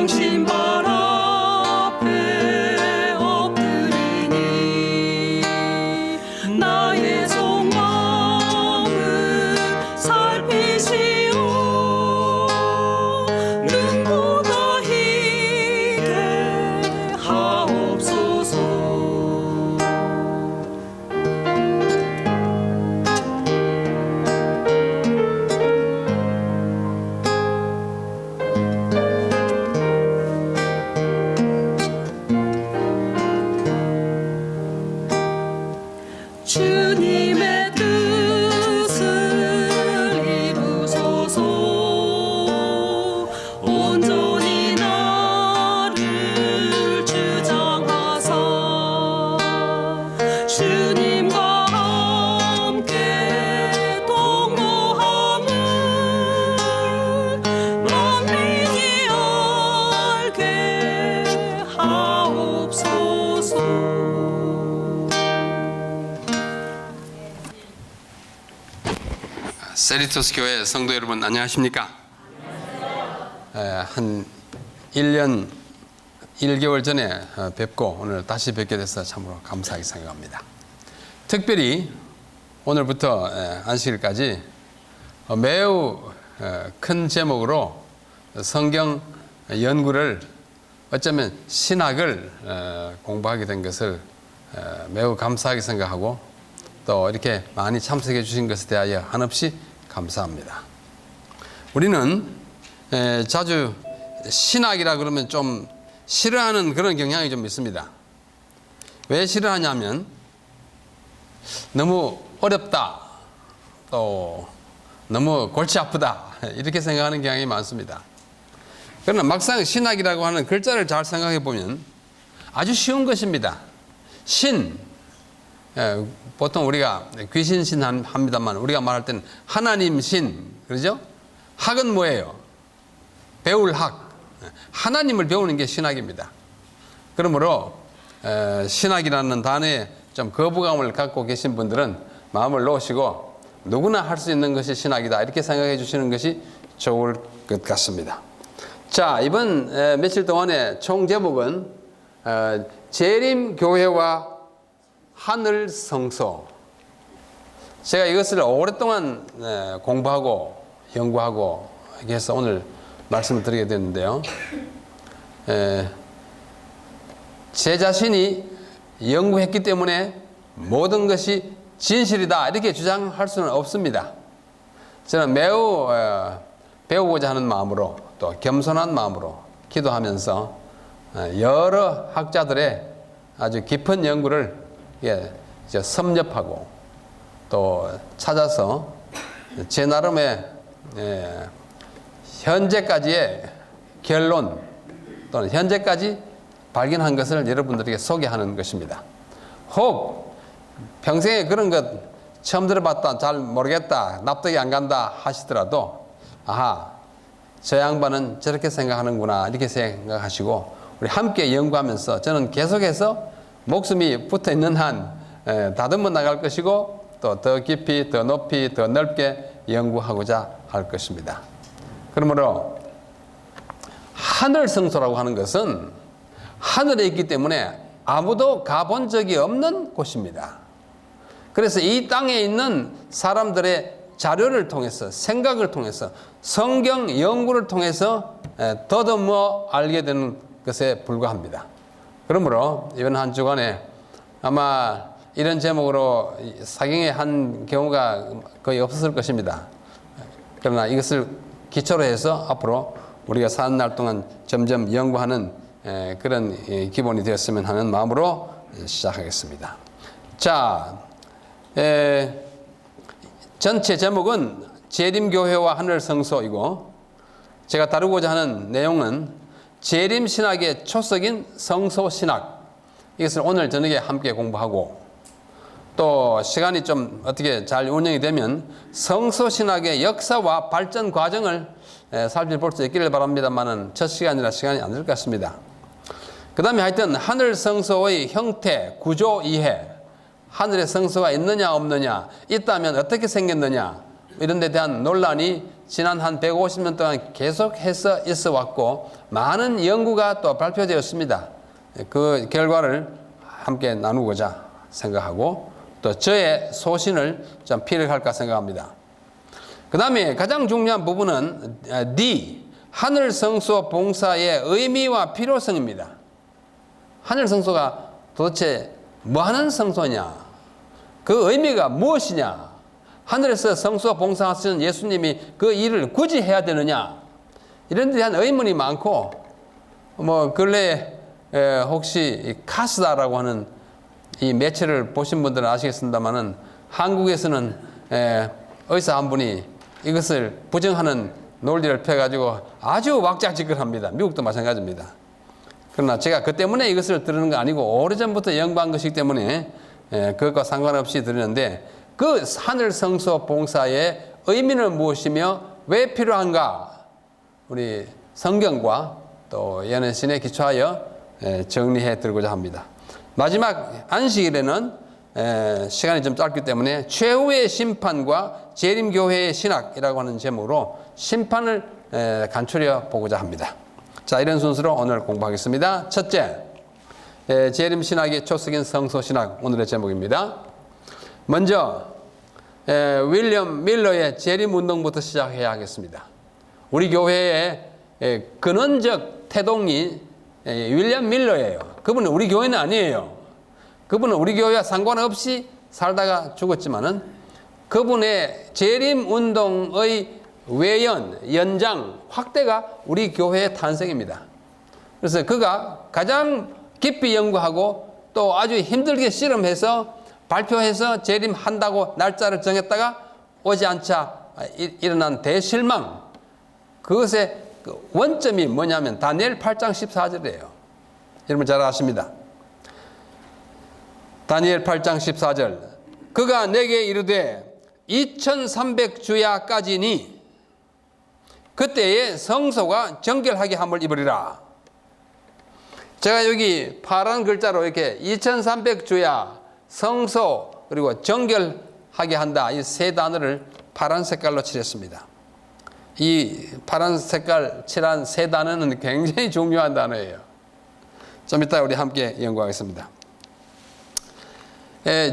당신 발 앞에 엎드리니 나의 속마음을 살피시오. 눈보다 희게 하옵소서. 주님의 뜻을 이루소서. 온전히 나를 주장하사 주님과 함께 동거함을 만민이 알게 하옵소서. 세리토스 교회 성도 여러분 안녕하십니까? 한 1년 1개월 전에 뵙고 오늘 다시 뵙게 돼서 참으로 감사하게 생각합니다. 특별히 오늘부터 안식일까지 매우 큰 제목으로 성경 연구를 어쩌면 신학을 공부하게 된 것을 매우 감사하게 생각하고 또 이렇게 많이 참석해 주신 것에 대하여 한없이 감사합니다. 우리는 자주 신학이라 그러면 좀 싫어하는 그런 경향이 좀 있습니다. 왜 싫어하냐면 너무 어렵다, 또 너무 골치 아프다 이렇게 생각하는 경향이 많습니다. 그러나 막상 신학이라고 하는 글자를 잘 생각해 보면 아주 쉬운 것입니다. 신, 보통 우리가 귀신신 합니다만 우리가 말할 때는 하나님 신, 그러죠? 학은 뭐예요? 배울 학. 하나님을 배우는 게 신학입니다. 그러므로 신학이라는 단어에 좀 거부감을 갖고 계신 분들은 마음을 놓으시고 누구나 할 수 있는 것이 신학이다 이렇게 생각해 주시는 것이 좋을 것 같습니다. 자, 이번 며칠 동안의 총 제목은 재림교회와 하늘 성소. 제가 이것을 오랫동안 공부하고 연구하고 이렇게 해서 오늘 말씀을 드리게 됐는데요. 제 자신이 연구했기 때문에 모든 것이 진실이다 이렇게 주장할 수는 없습니다. 저는 매우 배우고자 하는 마음으로 또 겸손한 마음으로 기도하면서 여러 학자들의 아주 깊은 연구를 섭렵하고 또 찾아서 제 나름의 현재까지의 결론 또는 현재까지 발견한 것을 여러분들에게 소개하는 것입니다. 혹 평생에 그런 것 처음 들어봤다, 잘 모르겠다, 납득이 안 간다 하시더라도 아하, 저 양반은 저렇게 생각하는구나 이렇게 생각하시고 우리 함께 연구하면서 저는 계속해서 목숨이 붙어 있는 한 다듬어 나갈 것이고 또 더 깊이, 더 높이, 더 넓게 연구하고자 할 것입니다. 그러므로 하늘 성소라고 하는 것은 하늘에 있기 때문에 아무도 가본 적이 없는 곳입니다. 그래서 이 땅에 있는 사람들의 자료를 통해서 생각을 통해서 성경 연구를 통해서 더듬어 알게 되는 것에 불과합니다. 그러므로 이번 한 주간에 아마 이런 제목으로 사경에 한 경우가 거의 없었을 것입니다. 그러나 이것을 기초로 해서 앞으로 우리가 사는 날 동안 점점 연구하는 그런 기본이 되었으면 하는 마음으로 시작하겠습니다. 자, 전체 제목은 재림교회와 하늘성소이고 제가 다루고자 하는 내용은 재림신학의 초석인 성소신학, 이것을 오늘 저녁에 함께 공부하고 또 시간이 좀 어떻게 잘 운영이 되면 성소신학의 역사와 발전 과정을 살펴볼 수 있기를 바랍니다만은 첫 시간이라 시간이 안 될 것 같습니다. 그 다음에 하여튼 하늘 성소의 형태, 구조 이해, 하늘에 성소가 있느냐 없느냐, 있다면 어떻게 생겼느냐, 이런 데 대한 논란이 지난 한 150년 동안 계속해서 있어 왔고 많은 연구가 또 발표되었습니다. 그 결과를 함께 나누고자 생각하고 또 저의 소신을 좀 필요할까 생각합니다. 그 다음에 가장 중요한 부분은 D, 하늘 성소 봉사의 의미와 필요성입니다. 하늘 성소가 도대체 뭐 하는 성소냐? 그 의미가 무엇이냐? 하늘에서 성소 봉사하시는 예수님이 그 일을 굳이 해야 되느냐? 이런 데 대한 의문이 많고, 근래에 혹시 카스다라고 하는 이 매체를 보신 분들은 아시겠습니다만은 한국에서는 의사 한 분이 이것을 부정하는 논리를 펴가지고 아주 왁자지껄합니다. 미국도 마찬가지입니다. 그러나 제가 그 때문에 이것을 들은 거 아니고 오래전부터 연구한 것이기 때문에 그것과 상관없이 들었는데 그 하늘 성소 봉사의 의미는 무엇이며 왜 필요한가 우리 성경과 또 예언신에 기초하여 정리해 드리고자 합니다. 마지막 안식일에는 시간이 좀 짧기 때문에 최후의 심판과 재림교회의 신학이라고 하는 제목으로 심판을 간추려 보고자 합니다. 자, 이런 순서로 오늘 공부하겠습니다. 첫째, 재림신학의 초석인 성소신학 오늘의 제목입니다. 먼저 윌리엄 밀러의 재림운동부터 시작해야 하겠습니다. 우리 교회의 근원적 태동이 윌리엄 밀러예요. 그분은 우리 교회는 아니에요. 그분은 우리 교회와 상관없이 살다가 죽었지만은 그분의 재림운동의 외연, 연장, 확대가 우리 교회의 탄생입니다. 그래서 그가 가장 깊이 연구하고 또 아주 힘들게 실험해서 발표해서 재림한다고 날짜를 정했다가 오지 않자 일어난 대실망, 그것의 원점이 뭐냐면 다니엘 8장 14절이에요. 여러분 잘 아십니다. 다니엘 8장 14절, 그가 내게 이르되 2300주야까지니 그때에 성소가 정결하게 함을 입으리라. 제가 여기 파란 글자로 이렇게 2300주야, 성소, 그리고 정결하게 한다, 이 세 단어를 파란 색깔로 칠했습니다. 이 파란 색깔 칠한 세 단어는 굉장히 중요한 단어예요. 좀 이따 우리 함께 연구하겠습니다.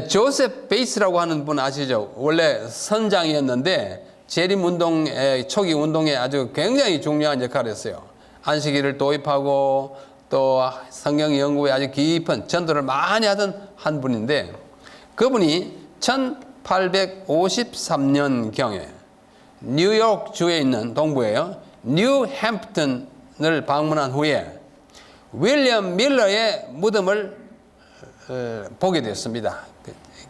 조셉 베이스라고 하는 분 아시죠? 원래 선장이었는데 재림운동 초기 운동에 아주 굉장히 중요한 역할을 했어요. 안식일을 도입하고 또 성경 연구에 아주 깊은 전도를 많이 하던 한 분인데 그분이 1853년경에 뉴욕 주에 있는 동부에요. 뉴햄프턴을 방문한 후에 윌리엄 밀러의 무덤을 보게 됐습니다.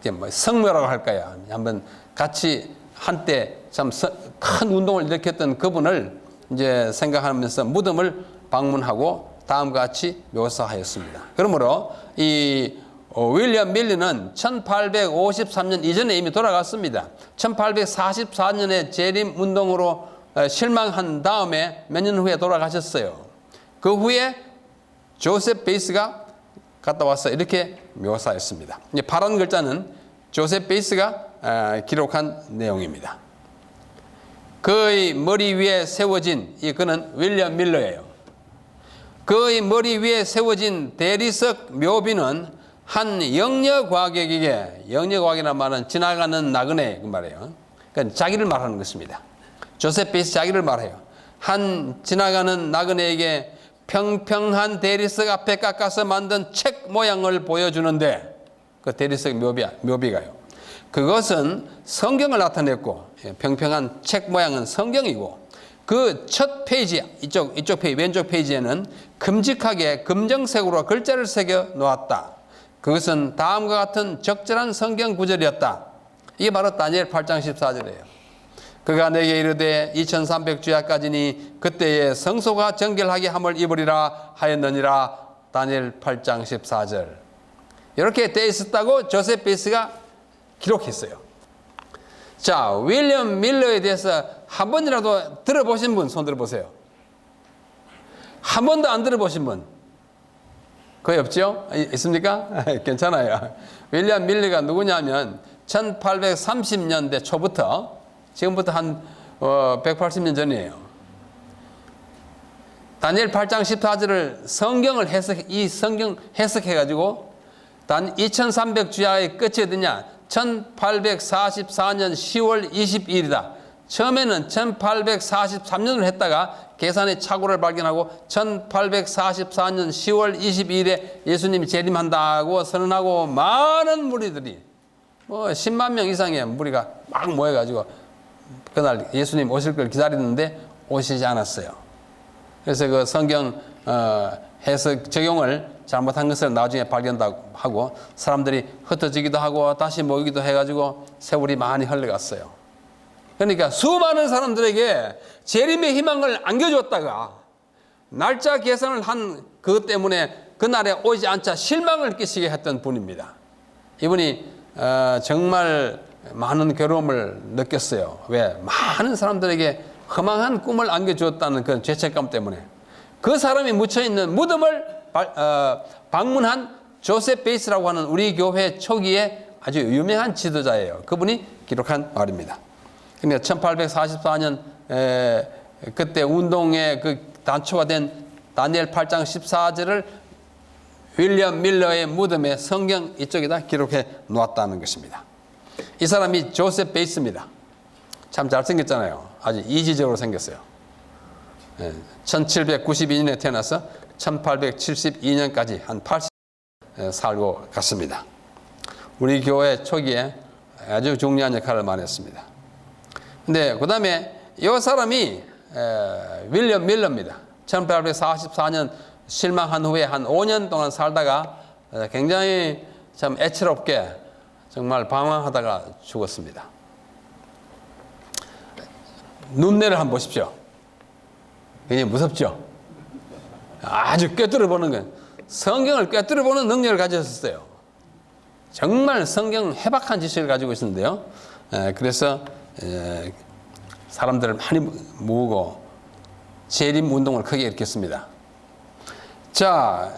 이게 뭐 성묘라고 할까요? 한번 같이 한때 참 큰 운동을 일으켰던 그분을 이제 생각하면서 무덤을 방문하고 다음과 같이 묘사하였습니다. 그러므로 이 윌리엄 밀러는 1853년 이전에 이미 돌아갔습니다. 1844년에 재림 운동으로 실망한 다음에 몇 년 후에 돌아가셨어요. 그 후에 조셉 베이스가 갔다 와서 이렇게 묘사했습니다. 이제 파란 글자는 조셉 베이스가 기록한 내용입니다. 그의 머리 위에 세워진, 그는 윌리엄 밀러예요. 그의 머리 위에 세워진 대리석 묘비는 한 영려과객에게, 영려과객이라는 말은 지나가는 나그네 그 말이에요. 그러니까 자기를 말하는 것입니다. 조셉 베이스 자기를 말해요. 한 지나가는 나그네에게 평평한 대리석 앞에 깎아서 만든 책 모양을 보여주는데 그 대리석 묘비가요. 그것은 성경을 나타냈고 평평한 책 모양은 성경이고 그 첫 페이지 이쪽 페이지 왼쪽 페이지에는 큼직하게 금정색으로 글자를 새겨 놓았다. 그것은 다음과 같은 적절한 성경 구절이었다. 이게 바로 다니엘 8장 14절이에요. 그가 내게 이르되 2300주야까지니 그때에 성소가 정결하게 함을 입으리라 하였느니라. 다니엘 8장 14절. 이렇게 되어 있었다고 조셉 베이스가 기록했어요. 자, 윌리엄 밀러에 대해서 한 번이라도 들어보신 분 손 들어보세요. 한 번도 안 들어보신 분 거의 없죠? 있습니까? 괜찮아요. 윌리엄 밀러가 누구냐면 1830년대 초부터 지금부터 한 180년 전이에요. 다니엘 8장 14절을 성경 해석해가지고 단 2300주야의 끝이 어디냐? 1844년 10월 22일이다. 처음에는 1843년을 했다가 계산의 착오를 발견하고 1844년 10월 22일에 예수님이 재림한다고 선언하고 많은 무리들이 10만 명 이상의 무리가 막 모여가지고 그날 예수님 오실 걸 기다리는데 오시지 않았어요. 그래서 그 성경 해석 적용을 잘못한 것을 나중에 발견하고 사람들이 흩어지기도 하고 다시 모이기도 해가지고 세월이 많이 흘러갔어요. 그러니까 수많은 사람들에게 재림의 희망을 안겨줬다가 날짜 계산을 한 그것 때문에 그날에 오지 않자 실망을 끼치게 했던 분입니다. 이분이 정말 많은 괴로움을 느꼈어요. 왜? 많은 사람들에게 허망한 꿈을 안겨주었다는 그런 죄책감 때문에. 그 사람이 묻혀있는 무덤을 방문한 조셉 베이스라고 하는 우리 교회 초기에 아주 유명한 지도자예요. 그분이 기록한 말입니다. 그러니까 1844년 그때 운동의 그 단초가 된 다니엘 8장 14절을 윌리엄 밀러의 무덤에 성경 이쪽에다 기록해 놓았다는 것입니다. 이 사람이 조셉 베이스입니다. 참 잘생겼잖아요. 아주 이지적으로 생겼어요. 1792년에 태어나서 1872년까지 한 80년 살고 갔습니다. 우리 교회 초기에 아주 중요한 역할을 많이 했습니다. 근데 그 다음에 이 사람이 윌리엄 밀러입니다. 1844년 실망한 후에 한 5년 동안 살다가 굉장히 참 애처롭게 정말 방황하다가 죽었습니다. 눈내를 한번 보십시오. 굉장히 무섭죠? 아주 꿰뚫어 보는 건 성경을 꿰뚫어 보는 능력을 가졌었어요. 정말 성경 해박한 지식을 가지고 있었는데요. 그래서 사람들을 많이 모으고 재림 운동을 크게 일으켰습니다. 자,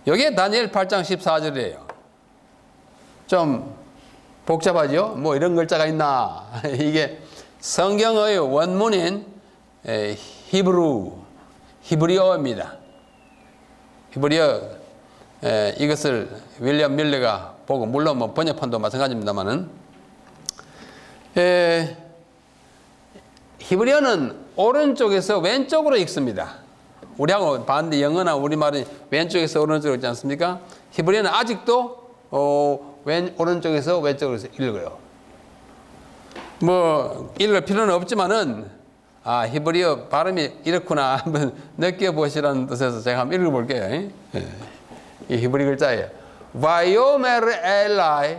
여기에 다니엘 8장 14절이에요. 좀 복잡하죠? 뭐 이런 글자가 있나? 이게 성경의 원문인 히브리어입니다. 히브리어 이것을 윌리엄 밀러가 보고 물론 뭐 번역판도 마찬가지입니다만은 히브리어는 오른쪽에서 왼쪽으로 읽습니다. 우리하고 반대 영어나 우리말은 왼쪽에서 오른쪽으로 읽지 않습니까? 히브리어는 아직도 오른쪽에서 왼쪽으로 읽어요. 뭐 읽을 필요는 없지만은 히브리어 발음이 이렇구나 한번 느껴보시라는 뜻에서 제가 한번 읽어볼게요. 이 히브리 글자예요. 바이오메르 엘라이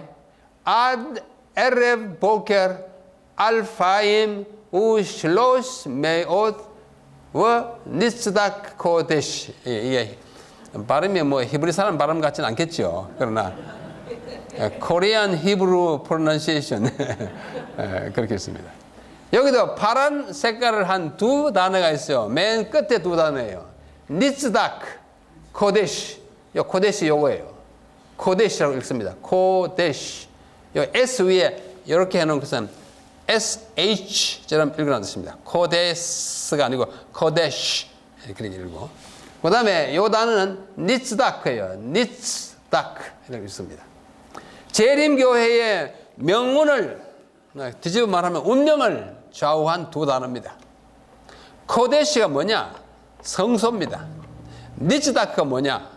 아드 에레브 보케르 알파임 우 실로스 메옷 워 니스닥 코데시. 이게 발음이 뭐 히브리 사람 발음 같지는 않겠죠. 그러나 코리안 히브루 프로넌시에이션 그렇게 있습니다. 여기도 파란 색깔을 한 두 단어가 있어요. 맨 끝에 두 단어예요. 니스닥 코데시. 요 코데시 요거예요. 코데시라고 읽습니다. 코데시. 요 S 위에 이렇게 해놓은 것은 SH처럼 읽어놨습니다. 코데스가 아니고 코데시 그렇게 읽고. 그 다음에 요 단어는 니츠다크예요. 니츠다크 이렇게 읽습니다. 재림교회의 명문을 뒤집어 말하면 운명을 좌우한 두 단어입니다. 코데시가 뭐냐? 성소입니다. 니츠다크가 뭐냐?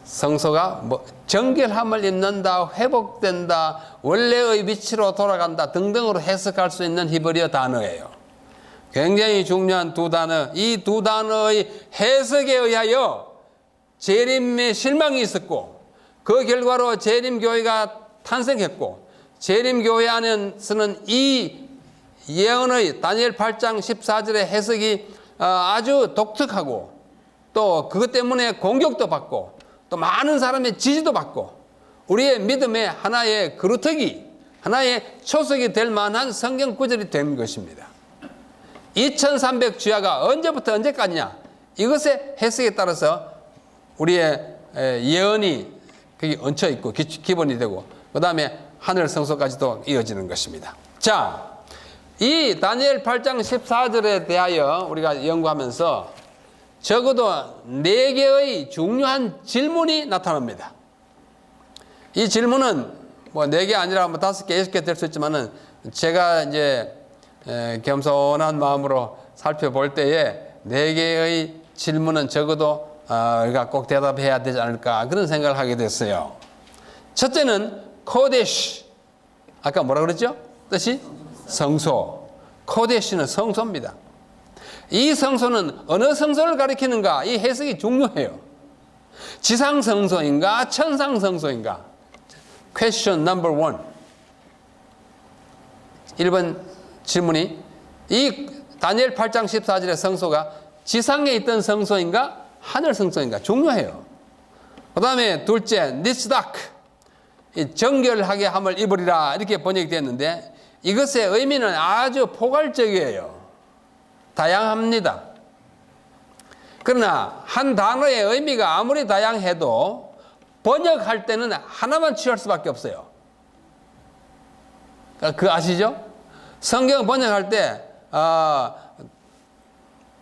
성소가 정결함을 입는다, 회복된다, 원래의 위치로 돌아간다 등등으로 해석할 수 있는 히브리어 단어예요. 굉장히 중요한 두 단어. 이 두 단어의 해석에 의하여 재림의 실망이 있었고 그 결과로 재림교회가 탄생했고 재림교회 안에서는 이 예언의 다니엘 8장 14절의 해석이 아주 독특하고 또 그것 때문에 공격도 받고 또 많은 사람의 지지도 받고 우리의 믿음의 하나의 그루터기, 하나의 초석이 될 만한 성경 구절이 된 것입니다. 2300주야가 언제부터 언제까지냐? 이것의 해석에 따라서 우리의 예언이 거기 얹혀 있고 기본이 되고 그 다음에 하늘 성소까지도 이어지는 것입니다. 자, 이 다니엘 8장 14절에 대하여 우리가 연구하면서 적어도 4개의 중요한 질문이 나타납니다. 이 질문은 뭐 4개 아니라 뭐 5개, 6개 될 수 있지만은 제가 이제 겸손한 마음으로 살펴볼 때에 4개의 질문은 적어도 우리가 꼭 대답해야 되지 않을까 그런 생각을 하게 됐어요. 첫째는 코데시. 아까 뭐라 그랬죠? 뜻이? 성소. 코데시는 성소입니다. 이 성소는 어느 성소를 가리키는가? 이 해석이 중요해요. 지상 성소인가? 천상 성소인가? Question number 1. 1번 질문이 이 다니엘 8장 14절의 성소가 지상에 있던 성소인가? 하늘 성소인가? 중요해요. 그 다음에 둘째, 니스다크. 정결하게 함을 입으리라 이렇게 번역이 됐는데 이것의 의미는 아주 포괄적이에요. 다양합니다. 그러나 한 단어의 의미가 아무리 다양해도 번역할 때는 하나만 취할 수밖에 없어요. 그 아시죠? 성경 번역할 때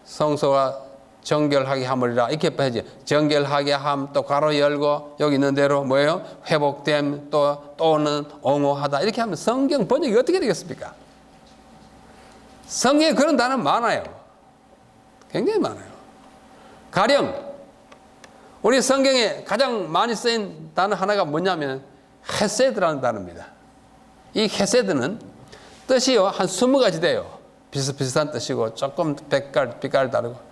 성소가 정결하게 함으리라 이렇게 해야지. 정결하게 함, 또 가로 열고 여기 있는 대로 뭐예요? 회복됨, 또는 옹호하다 이렇게 하면 성경 번역이 어떻게 되겠습니까? 성경에 그런 단어 많아요. 굉장히 많아요. 가령 우리 성경에 가장 많이 쓰인 단어 하나가 뭐냐면 헤세드라는 단어입니다. 이 헤세드는 뜻이요 한 20가지 돼요. 비슷비슷한 뜻이고 조금 빛깔 다르고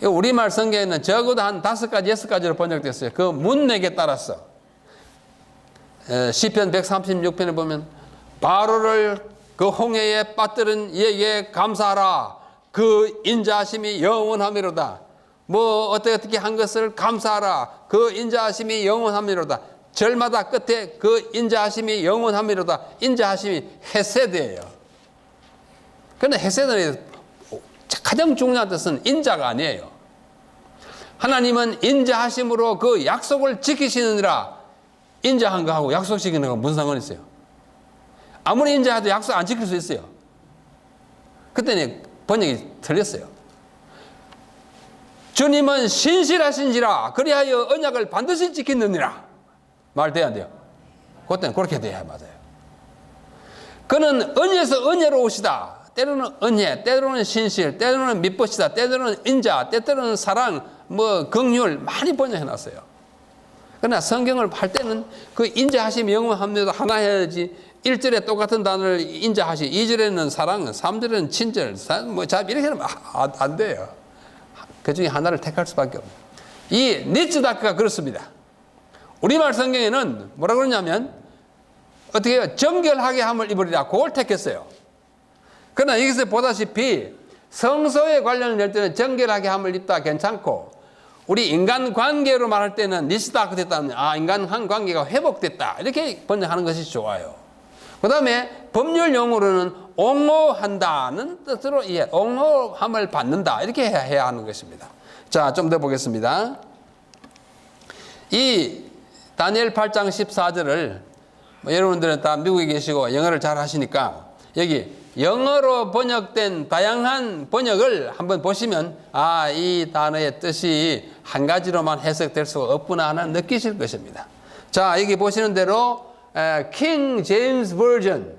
우리말 성경에는 적어도 한 5가지, 6가지로 번역됐어요. 그 문맥에 따라서. 시편 136편에 보면 바로를 그 홍해에 빠뜨린 이에게 감사하라. 그 인자하심이 영원하미로다. 뭐 어떻게 한 것을 감사하라. 그 인자하심이 영원하미로다. 절마다 끝에 그 인자하심이 영원하미로다. 인자하심이 헤세드예요. 그런데 헤세드는 가장 중요한 뜻은 인자가 아니에요. 하나님은 인자하심으로 그 약속을 지키시느니라. 인자한 거하고 약속 지키는 거 무슨 상관이 있어요? 아무리 인자해도 약속 안 지킬 수 있어요. 그때는 번역이 틀렸어요. 주님은 신실하신지라 그리하여 언약을 반드시 지키느니라. 말 돼야 안 돼요? 그때는 그렇게 돼야 맞아요. 그는 은혜에서 은혜로우시다. 때로는 은혜, 때로는 신실, 때로는 미쁘시다, 때로는 인자, 때로는 사랑, 뭐 긍휼 많이 번역해놨어요. 그러나 성경을 할 때는 그 인자하심 영원합니다 하나 해야지. 1절에 똑같은 단어를 인자하시, 2절에는 사랑, 3절에는 친절, 뭐 이렇게 하면 안 돼요. 그 중에 하나를 택할 수밖에 없어요. 이 니츠다크가 그렇습니다. 우리말 성경에는 뭐라 그러냐면 어떻게 해요? 정결하게 함을 입으리라. 그걸 택했어요. 그러나 여기서 보다시피 성소에 관련될 때는 정결하게 함을 입다 괜찮고 우리 인간 관계로 말할 때는 니스다크 됐다면 인간 관계가 회복됐다 이렇게 번역하는 것이 좋아요. 그 다음에 법률 용어로는 옹호한다는 뜻으로 옹호함을 받는다 이렇게 해야 하는 것입니다. 자, 좀 더 보겠습니다. 이 다니엘 8장 14절을 여러분들은 다 미국에 계시고 영어를 잘 하시니까 여기 영어로 번역된 다양한 번역을 한번 보시면 이 단어의 뜻이 한 가지로만 해석될 수가 없구나 하는 느끼실 것입니다. 자, 여기 보시는 대로 King James Version,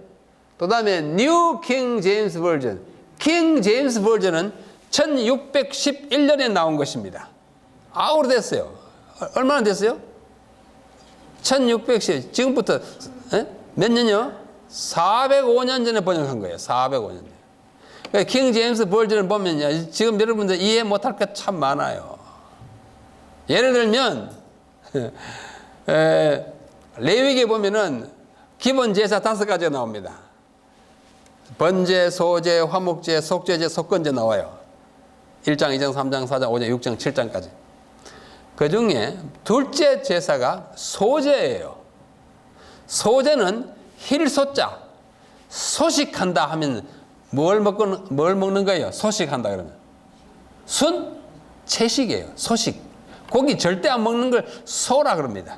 또 다음에 New King James Version. King James Version은 1611년에 나온 것입니다. 오래됐어요. 얼마나 됐어요? 1610. 지금부터 몇 년이요? 405년 전에 번역한 거예요. 405년 전에. 킹 제임스 버전을 보면요, 지금 여러분들 이해 못할 것 참 많아요. 예를 들면 레위기에 보면은 기본 제사 5가지가 나옵니다. 번제, 소제, 화목제, 속죄제, 속건제 나와요. 1장, 2장, 3장, 4장, 5장, 6장, 7장까지. 그 중에 둘째 제사가 소제예요. 소제는 힐소자, 소식한다 하면 뭘 먹는 거예요? 소식한다 그러면 채식이에요. 소식. 고기 절대 안 먹는 걸 소라 그럽니다.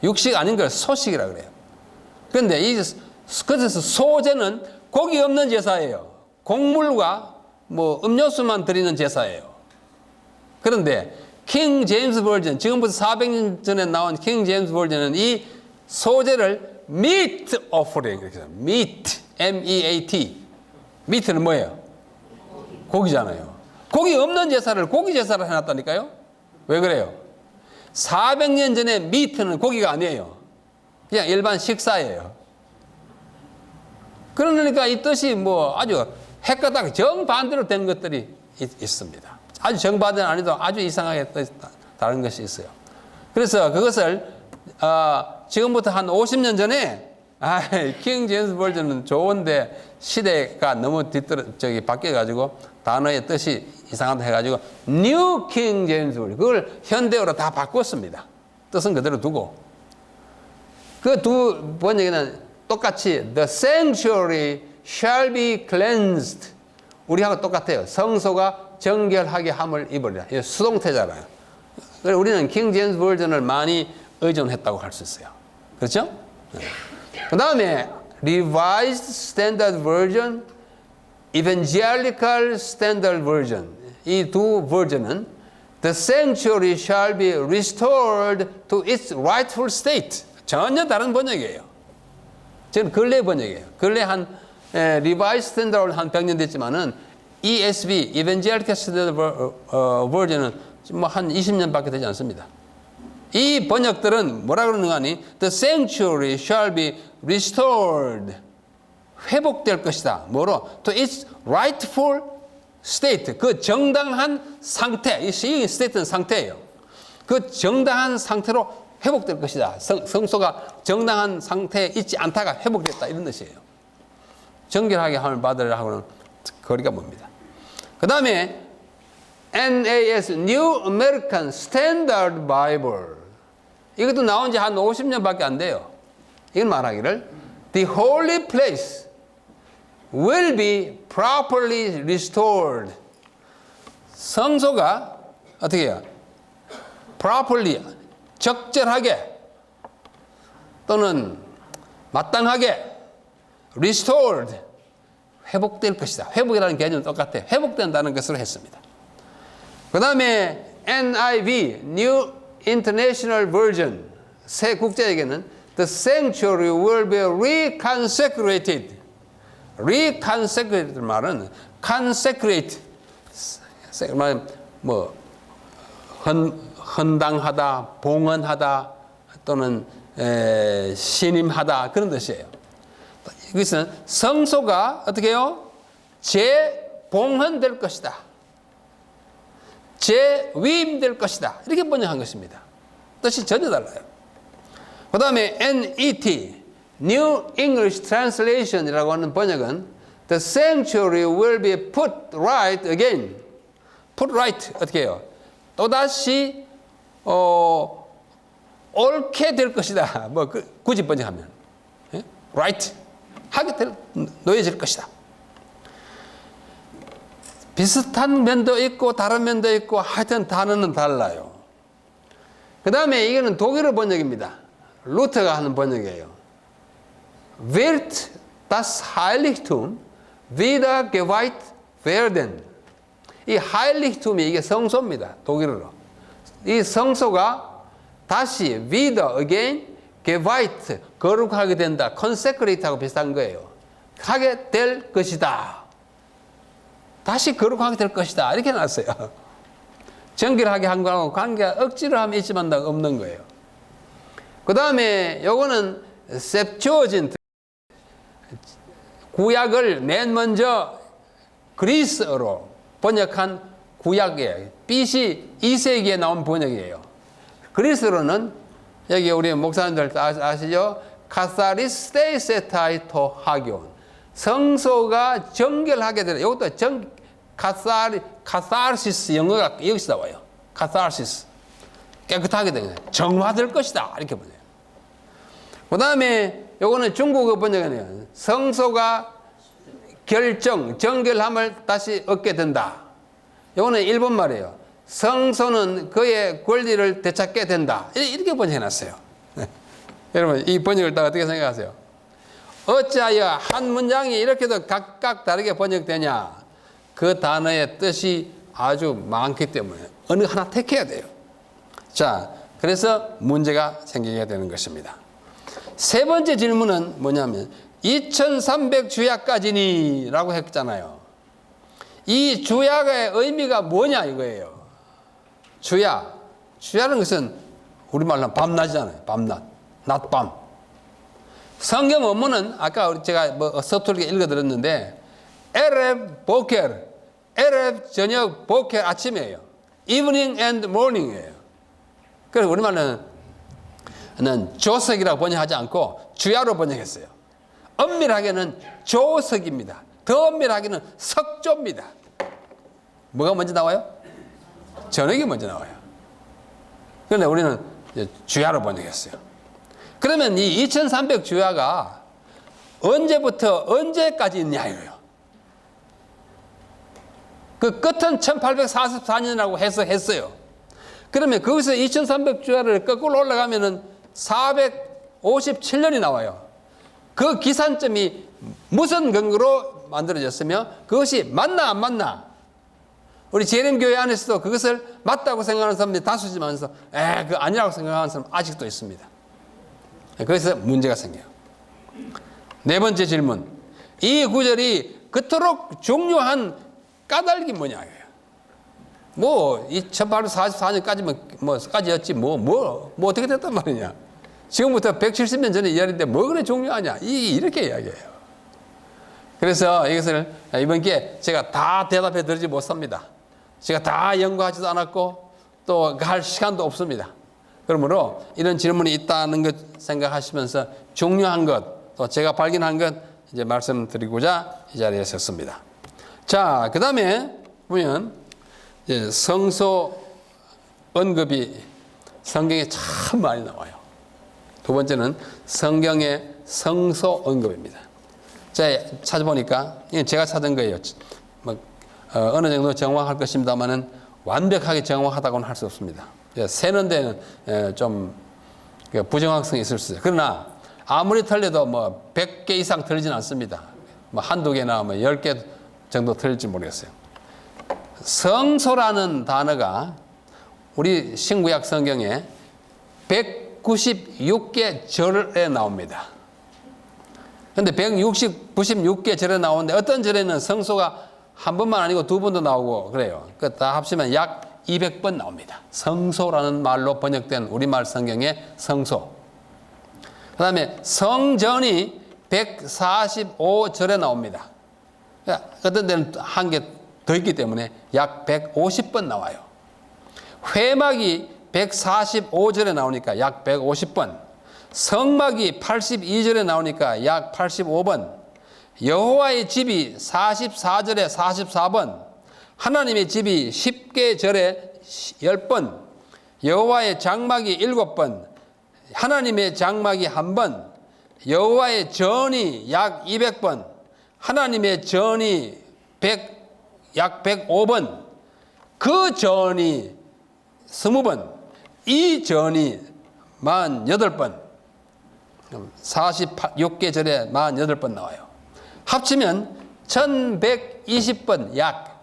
육식 아닌 걸 소식이라 그래요. 그런데 이 그래서 소제는 고기 없는 제사예요. 곡물과 뭐 음료수만 드리는 제사예요. 그런데 킹 제임스 버전, 지금부터 400년 전에 나온 킹 제임스 버전은 이 소제를 meat offering 이렇게 해요. meat, M-E-A-T. meat는 뭐예요? 고기잖아요. 고기 없는 제사를 고기 제사를 해놨다니까요. 왜 그래요? 400년 전에 meat는 고기가 아니에요. 그냥 일반 식사예요. 그러니까 이 뜻이 뭐 아주 핵가닥 정반대로 된 것들이 있습니다. 아주 정반대는 아니도 아주 이상하게 다른 것이 있어요. 그래서 그것을 지금부터 한 50년 전에 킹 제임스 버전은 좋은데 시대가 너무 바뀌어가지고 단어의 뜻이 이상하다 해가지고 뉴 킹 제임스 버전 그걸 현대어로 다 바꿨습니다. 뜻은 그대로 두고 그 두 번역에는 똑같이 the sanctuary shall be cleansed 우리하고 똑같아요. 성소가 정결하게 함을 입으리라. 이거 수동태잖아요. 그래서 우리는 킹 제임스 버전을 많이 의존했다고 할 수 있어요. 그렇죠? 그 다음에 Revised Standard Version, Evangelical Standard Version 이 두 버전은 The sanctuary shall be restored to its rightful state. 전혀 다른 번역이에요. 저는 근래 번역이에요. 근래 한 Revised Standard 한 100년 됐지만은 ESV, Evangelical Standard Version은 뭐 한 20년밖에 되지 않습니다. 이 번역들은 뭐라 그러는가 하니 The sanctuary shall be restored 회복될 것이다. 뭐로? To its rightful state 그 정당한 상태 이 state는 상태예요. 그 정당한 상태로 회복될 것이다. 성소가 정당한 상태에 있지 않다가 회복됐다 이런 뜻이에요. 정결하게 함을 받으라고는 거리가 멉니다. 그 다음에 NAS, New American Standard Bible. 이것도 나온 지 한 50년밖에 안 돼요. 이건 말하기를 The holy place will be properly restored. 성소가 어떻게 해요? properly, 적절하게 또는 마땅하게 restored, 회복될 것이다. 회복이라는 개념은 똑같아요. 회복된다는 것으로 했습니다. 그 다음에 NIV, New International Version, 새 국제에게는 The sanctuary will be reconsecrated. reconsecrated 말은 consecrate, 뭐 헌당하다, 봉헌하다 또는 신임하다 그런 뜻이에요. 이것은 성소가 어떻게 해요? 재봉헌될 것이다. 재위임될 것이다. 이렇게 번역한 것입니다. 뜻이 전혀 달라요. 그 다음에 NET, New English Translation이라고 하는 번역은 The sanctuary will be put right again. put right 어떻게 해요? 또다시 옳게 될 것이다. 뭐 굳이 번역하면 right 하게 놓여질 것이다. 비슷한 면도 있고 다른 면도 있고 하여튼 단어는 달라요. 그 다음에 이거는 독일어 번역입니다. 루터가 하는 번역이에요. Wird das Heiligtum wieder geweiht werden. 이 Heiligtum이 이게 성소입니다. 독일어로. 이 성소가 다시 wieder again geweiht 거룩하게 된다. consecrate하고 비슷한 거예요. 하게 될 것이다. 다시 거룩하게 될 것이다. 이렇게 놨어요. 정결하게 한 거하고 관계가 억지로 하면 있지만 없는 거예요. 그 다음에 요거는 셉튜어진트 구약을 맨 먼저 그리스어로 번역한 구약이에요. BC 2세기에 나온 번역이에요. 그리스어로는 여기 우리 목사님들 아시죠? 카사리스테이세타이토 하기온 성소가 정결하게 되는 이것도 카사르시스 영어가 여기서 나와요. 카사르시스 깨끗하게 되는 정화될 것이다 이렇게 보네요. 그 다음에 요거는 중국어 번역이네요. 성소가 정결함을 다시 얻게 된다. 요거는 일본 말이에요. 성소는 그의 권리를 되찾게 된다. 이렇게 번역해놨어요. 여러분 이 번역을 다 어떻게 생각하세요? 어찌하여 한 문장이 이렇게도 각각 다르게 번역되냐? 그 단어의 뜻이 아주 많기 때문에 어느 하나 택해야 돼요. 자, 그래서 문제가 생기게 되는 것입니다. 세 번째 질문은 뭐냐면 2300주야까지니 라고 했잖아요. 이 주야의 의미가 뭐냐 이거예요. 주야는 것은 우리말로 밤낮이잖아요. 밤낮, 낮밤. 성경 원문은 아까 제가 서툴게 읽어드렸는데 에레브 보켈, 에레브 저녁, 보켈 아침이에요. evening and morning이에요. 그래서 우리말로는 조석이라고 번역하지 않고 주야로 번역했어요. 엄밀하게는 조석입니다. 더 엄밀하게는 석조입니다. 뭐가 먼저 나와요? 저녁이 먼저 나와요. 그런데 우리는 주야로 번역했어요. 그러면 이 2300주야가 언제부터 언제까지 있냐 이거예요. 그 끝은 1844년이라고 했어요. 그러면 거기서 2300주야를 거꾸로 올라가면은 457년이 나와요. 그 기산점이 무슨 근거로 만들어졌으며 그것이 맞나 안 맞나? 우리 재림교회 안에서도 그것을 맞다고 생각하는 사람들이 다수지만서 그거 아니라고 생각하는 사람 아직도 있습니다. 그래서 문제가 생겨요. 네 번째 질문. 이 구절이 그토록 중요한 까닭이 뭐냐? 뭐, 이 1844년까지면, 까지였지, 뭐 어떻게 됐단 말이냐? 지금부터 170년 전에 이야기인데 뭐 그래 중요하냐? 이렇게 이야기해요. 그래서 이것을 이번 기회에 제가 다 대답해 드리지 못합니다. 제가 다 연구하지도 않았고 또 할 시간도 없습니다. 그러므로 이런 질문이 있다는 것 생각하시면서 중요한 것, 또 제가 발견한 것 이제 말씀드리고자 이 자리에 섰습니다. 자, 그 다음에 보면 성소 언급이 성경에 참 많이 나와요. 두 번째는 성경의 성소 언급입니다. 제가 찾아보니까 이건 제가 찾은 거예요. 어느 정도 정확할 것입니다만은 완벽하게 정확하다고는 할 수 없습니다. 세는 데는 좀 부정확성이 있을 수 있어요. 그러나 아무리 틀려도 100개 이상 틀리진 않습니다. 한두 개나 10개 정도 틀릴지 모르겠어요. 성소라는 단어가 우리 신구약 성경에 196개 절에 나옵니다. 그런데 196개 절에 나오는데 어떤 절에는 성소가 한 번만 아니고 두 번도 나오고 그래요. 다 합치면 약 200번 나옵니다. 성소라는 말로 번역된 우리말 성경의 성소. 그 다음에 성전이 145절에 나옵니다. 어떤 데는 한 개 더 있기 때문에 약 150번 나와요. 회막이 145절에 나오니까 약 150번. 성막이 82절에 나오니까 약 85번. 여호와의 집이 44절에 44번. 하나님의 집이 10개 절에 10번. 여호와의 장막이 7번. 하나님의 장막이 1번. 여호와의 전이 약 200번. 하나님의 전이 약 105번. 그 전이 20번. 이 전이 48번. 46개 절에 48번 나와요. 합치면 1120번 약.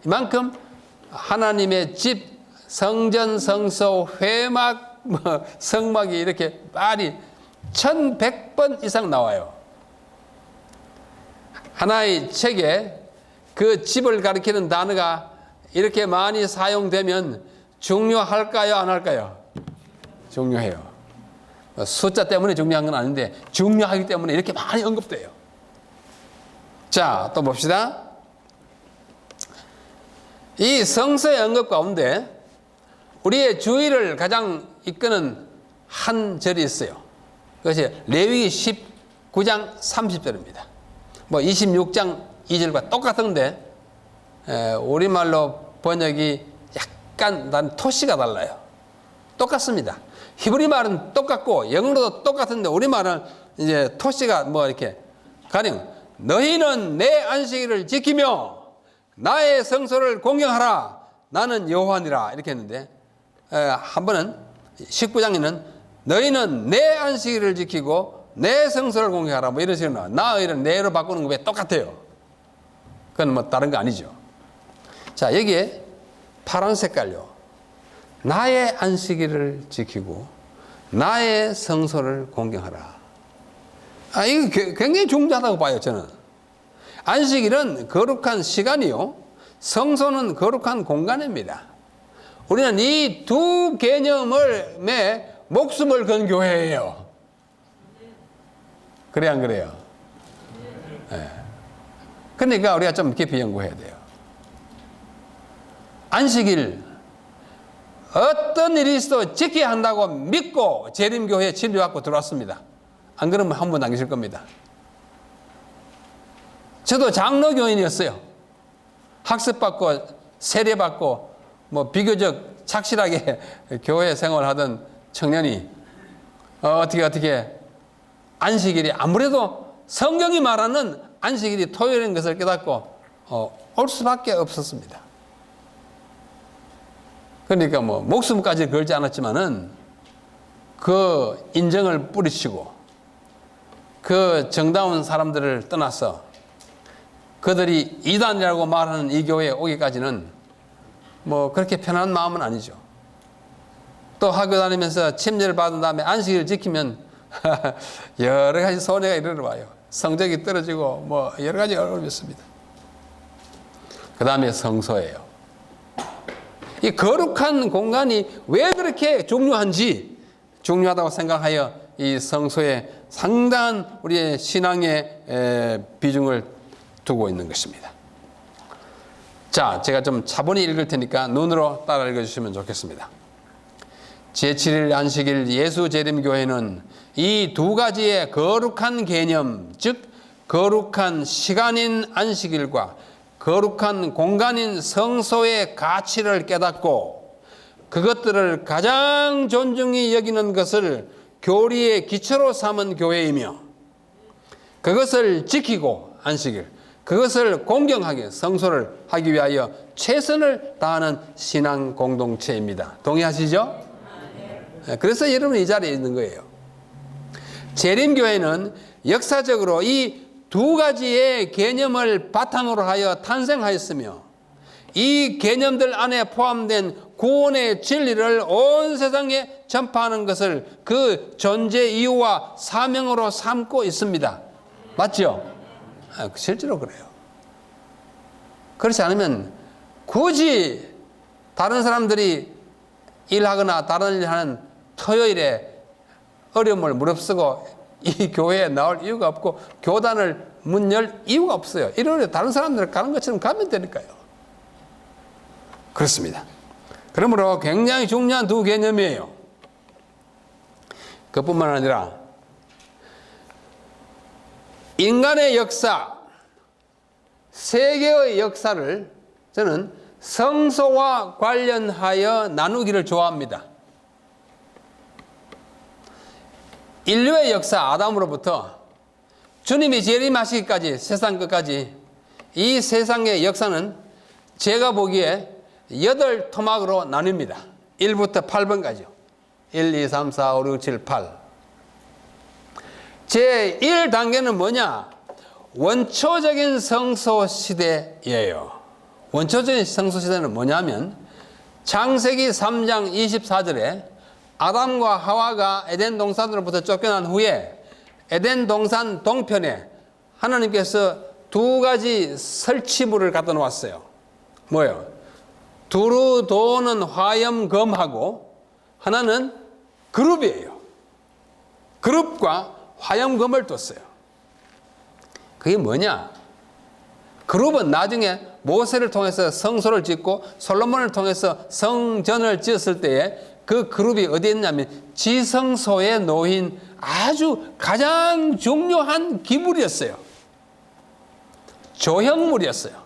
이만큼 하나님의 집, 성전, 성소, 회막, 성막이 이렇게 말이 1100번 이상 나와요. 하나의 책에 그 집을 가리키는 단어가 이렇게 많이 사용되면 중요할까요? 안 할까요? 중요해요. 숫자 때문에 중요한 건 아닌데 중요하기 때문에 이렇게 많이 언급돼요. 자, 또 봅시다. 이 성서의 언급 가운데 우리의 주의를 가장 이끄는 한 절이 있어요. 그것이 레위기 19장 30절입니다. 26장 2절과 똑같은데 우리말로 번역이 약간 난 토시가 달라요. 똑같습니다. 히브리 말은 똑같고 영어로도 똑같은데 우리말은 이제 토시가 이렇게 가령 너희는 내 안식일을 지키며 나의 성소를 공경하라. 나는 여호와니라. 이렇게 했는데 한 번은 19장에는 너희는 내 안식일을 지키고 내 성소를 공개하라. 뭐 이런 식으로 나의를 내로 바꾸는 거 왜 똑같아요? 그건 뭐 다른 거 아니죠. 자, 여기에 파란 색깔요. 나의 안식일을 지키고 나의 성소를 공경하라. 이거 굉장히 중요하다고 봐요, 저는. 안식일은 거룩한 시간이요. 성소는 거룩한 공간입니다. 우리는 이 두 개념을 목숨을 건 교회예요. 그래, 안 그래요? 네. 그러니까 우리가 좀 깊이 연구해야 돼요. 안식일, 어떤 일이 있어도 지켜야 한다고 믿고 재림교회에 진료받고 들어왔습니다. 안 그러면 한 번 안 계실 겁니다. 저도 장로교인이었어요. 학습받고 세례받고 뭐 비교적 착실하게 교회 생활하던 청년이 어떻게 안식일이 아무래도 성경이 말하는 안식일이 토요일인 것을 깨닫고 올 수밖에 없었습니다. 그러니까 뭐 목숨까지 걸지 않았지만은 그 인정을 뿌리치고 그 정다운 사람들을 떠나서 그들이 이단이라고 말하는 이 교회에 오기까지는 뭐 그렇게 편한 마음은 아니죠. 또 학교 다니면서 침례를 받은 다음에 안식일을 지키면 여러 가지 손해가 일어나요. 성적이 떨어지고 뭐 여러 가지 어려움이 있습니다. 그 다음에 성소예요. 이 거룩한 공간이 왜 그렇게 중요하다고 생각하여 이 성소에 상당한 우리의 신앙의 비중을 두고 있는 것입니다. 자, 제가 좀 차분히 읽을 테니까 눈으로 따라 읽어주시면 좋겠습니다. 제7일 안식일 예수 재림교회는 이 두 가지의 거룩한 개념, 즉 거룩한 시간인 안식일과 거룩한 공간인 성소의 가치를 깨닫고 그것들을 가장 존중히 여기는 것을 교리의 기초로 삼은 교회이며 그것을 지키고 안식일, 그것을 공경하게 성소를 하기 위하여 최선을 다하는 신앙 공동체입니다. 동의하시죠? 그래서 여러분 이 자리에 있는 거예요. 재림교회는 역사적으로 이 두 가지의 개념을 바탕으로 하여 탄생하였으며 이 개념들 안에 포함된 구원의 진리를 온 세상에 전파하는 것을 그 존재 이유와 사명으로 삼고 있습니다. 맞죠? 실제로 그래요. 그렇지 않으면 굳이 다른 사람들이 일하거나 다른 일 하는 토요일에 어려움을 무릅쓰고 이 교회에 나올 이유가 없고 교단을 문 열 이유가 없어요. 일요일에 다른 사람들 가는 것처럼 가면 되니까요. 그렇습니다. 그러므로 굉장히 중요한 두 개념이에요. 그뿐만 아니라 인간의 역사, 세계의 역사를 저는 성소와 관련하여 나누기를 좋아합니다. 인류의 역사, 아담으로부터 주님이 재림하시기까지 세상 끝까지 이 세상의 역사는 제가 보기에 8토막으로 나뉩니다. 1부터 8번까지요. 1, 2, 3, 4, 5, 6, 7, 8. 제 1단계는 뭐냐? 원초적인 성소 시대예요. 원초적인 성소 시대는 뭐냐면 창세기 3장 24절에 아담과 하와가 에덴 동산으로부터 쫓겨난 후에 에덴 동산 동편에 하나님께서 두 가지 설치물을 갖다 놓았어요. 뭐예요? 두루 도는 화염검하고 하나는 그룹이에요. 그룹과 화염검을 뒀어요. 그게 뭐냐? 그룹은 나중에 모세를 통해서 성소를 짓고 솔로몬을 통해서 성전을 지었을 때에 그 그룹이 어디에 있냐면 지성소에 놓인 아주 가장 중요한 기물이었어요. 조형물이었어요.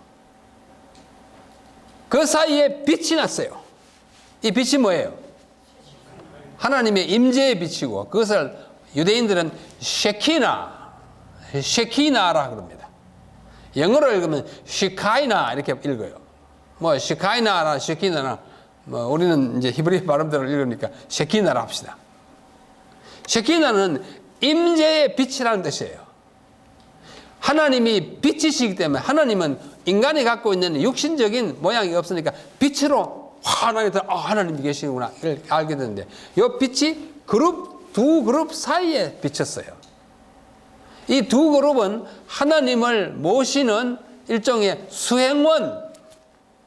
그 사이에 빛이 났어요. 이 빛이 뭐예요? 하나님의 임재의 빛이고 그것을 유대인들은 쉐키나라 그럽니다. 영어로 읽으면 시카이나 이렇게 읽어요. 뭐 시카이나나 쉐키나나 뭐 우리는 이제 히브리 발음대로 읽으니까 쉐키나라 합시다. 쉐키나는 임재의 빛이라는 뜻이에요. 하나님이 빛이시기 때문에 하나님은 인간이 갖고 있는 육신적인 모양이 없으니까 빛으로 환하게 하나님이 계시구나 이걸 알게 되는데 이 빛이 두 그룹 사이에 비쳤어요. 이 두 그룹은 하나님을 모시는 일종의 수행원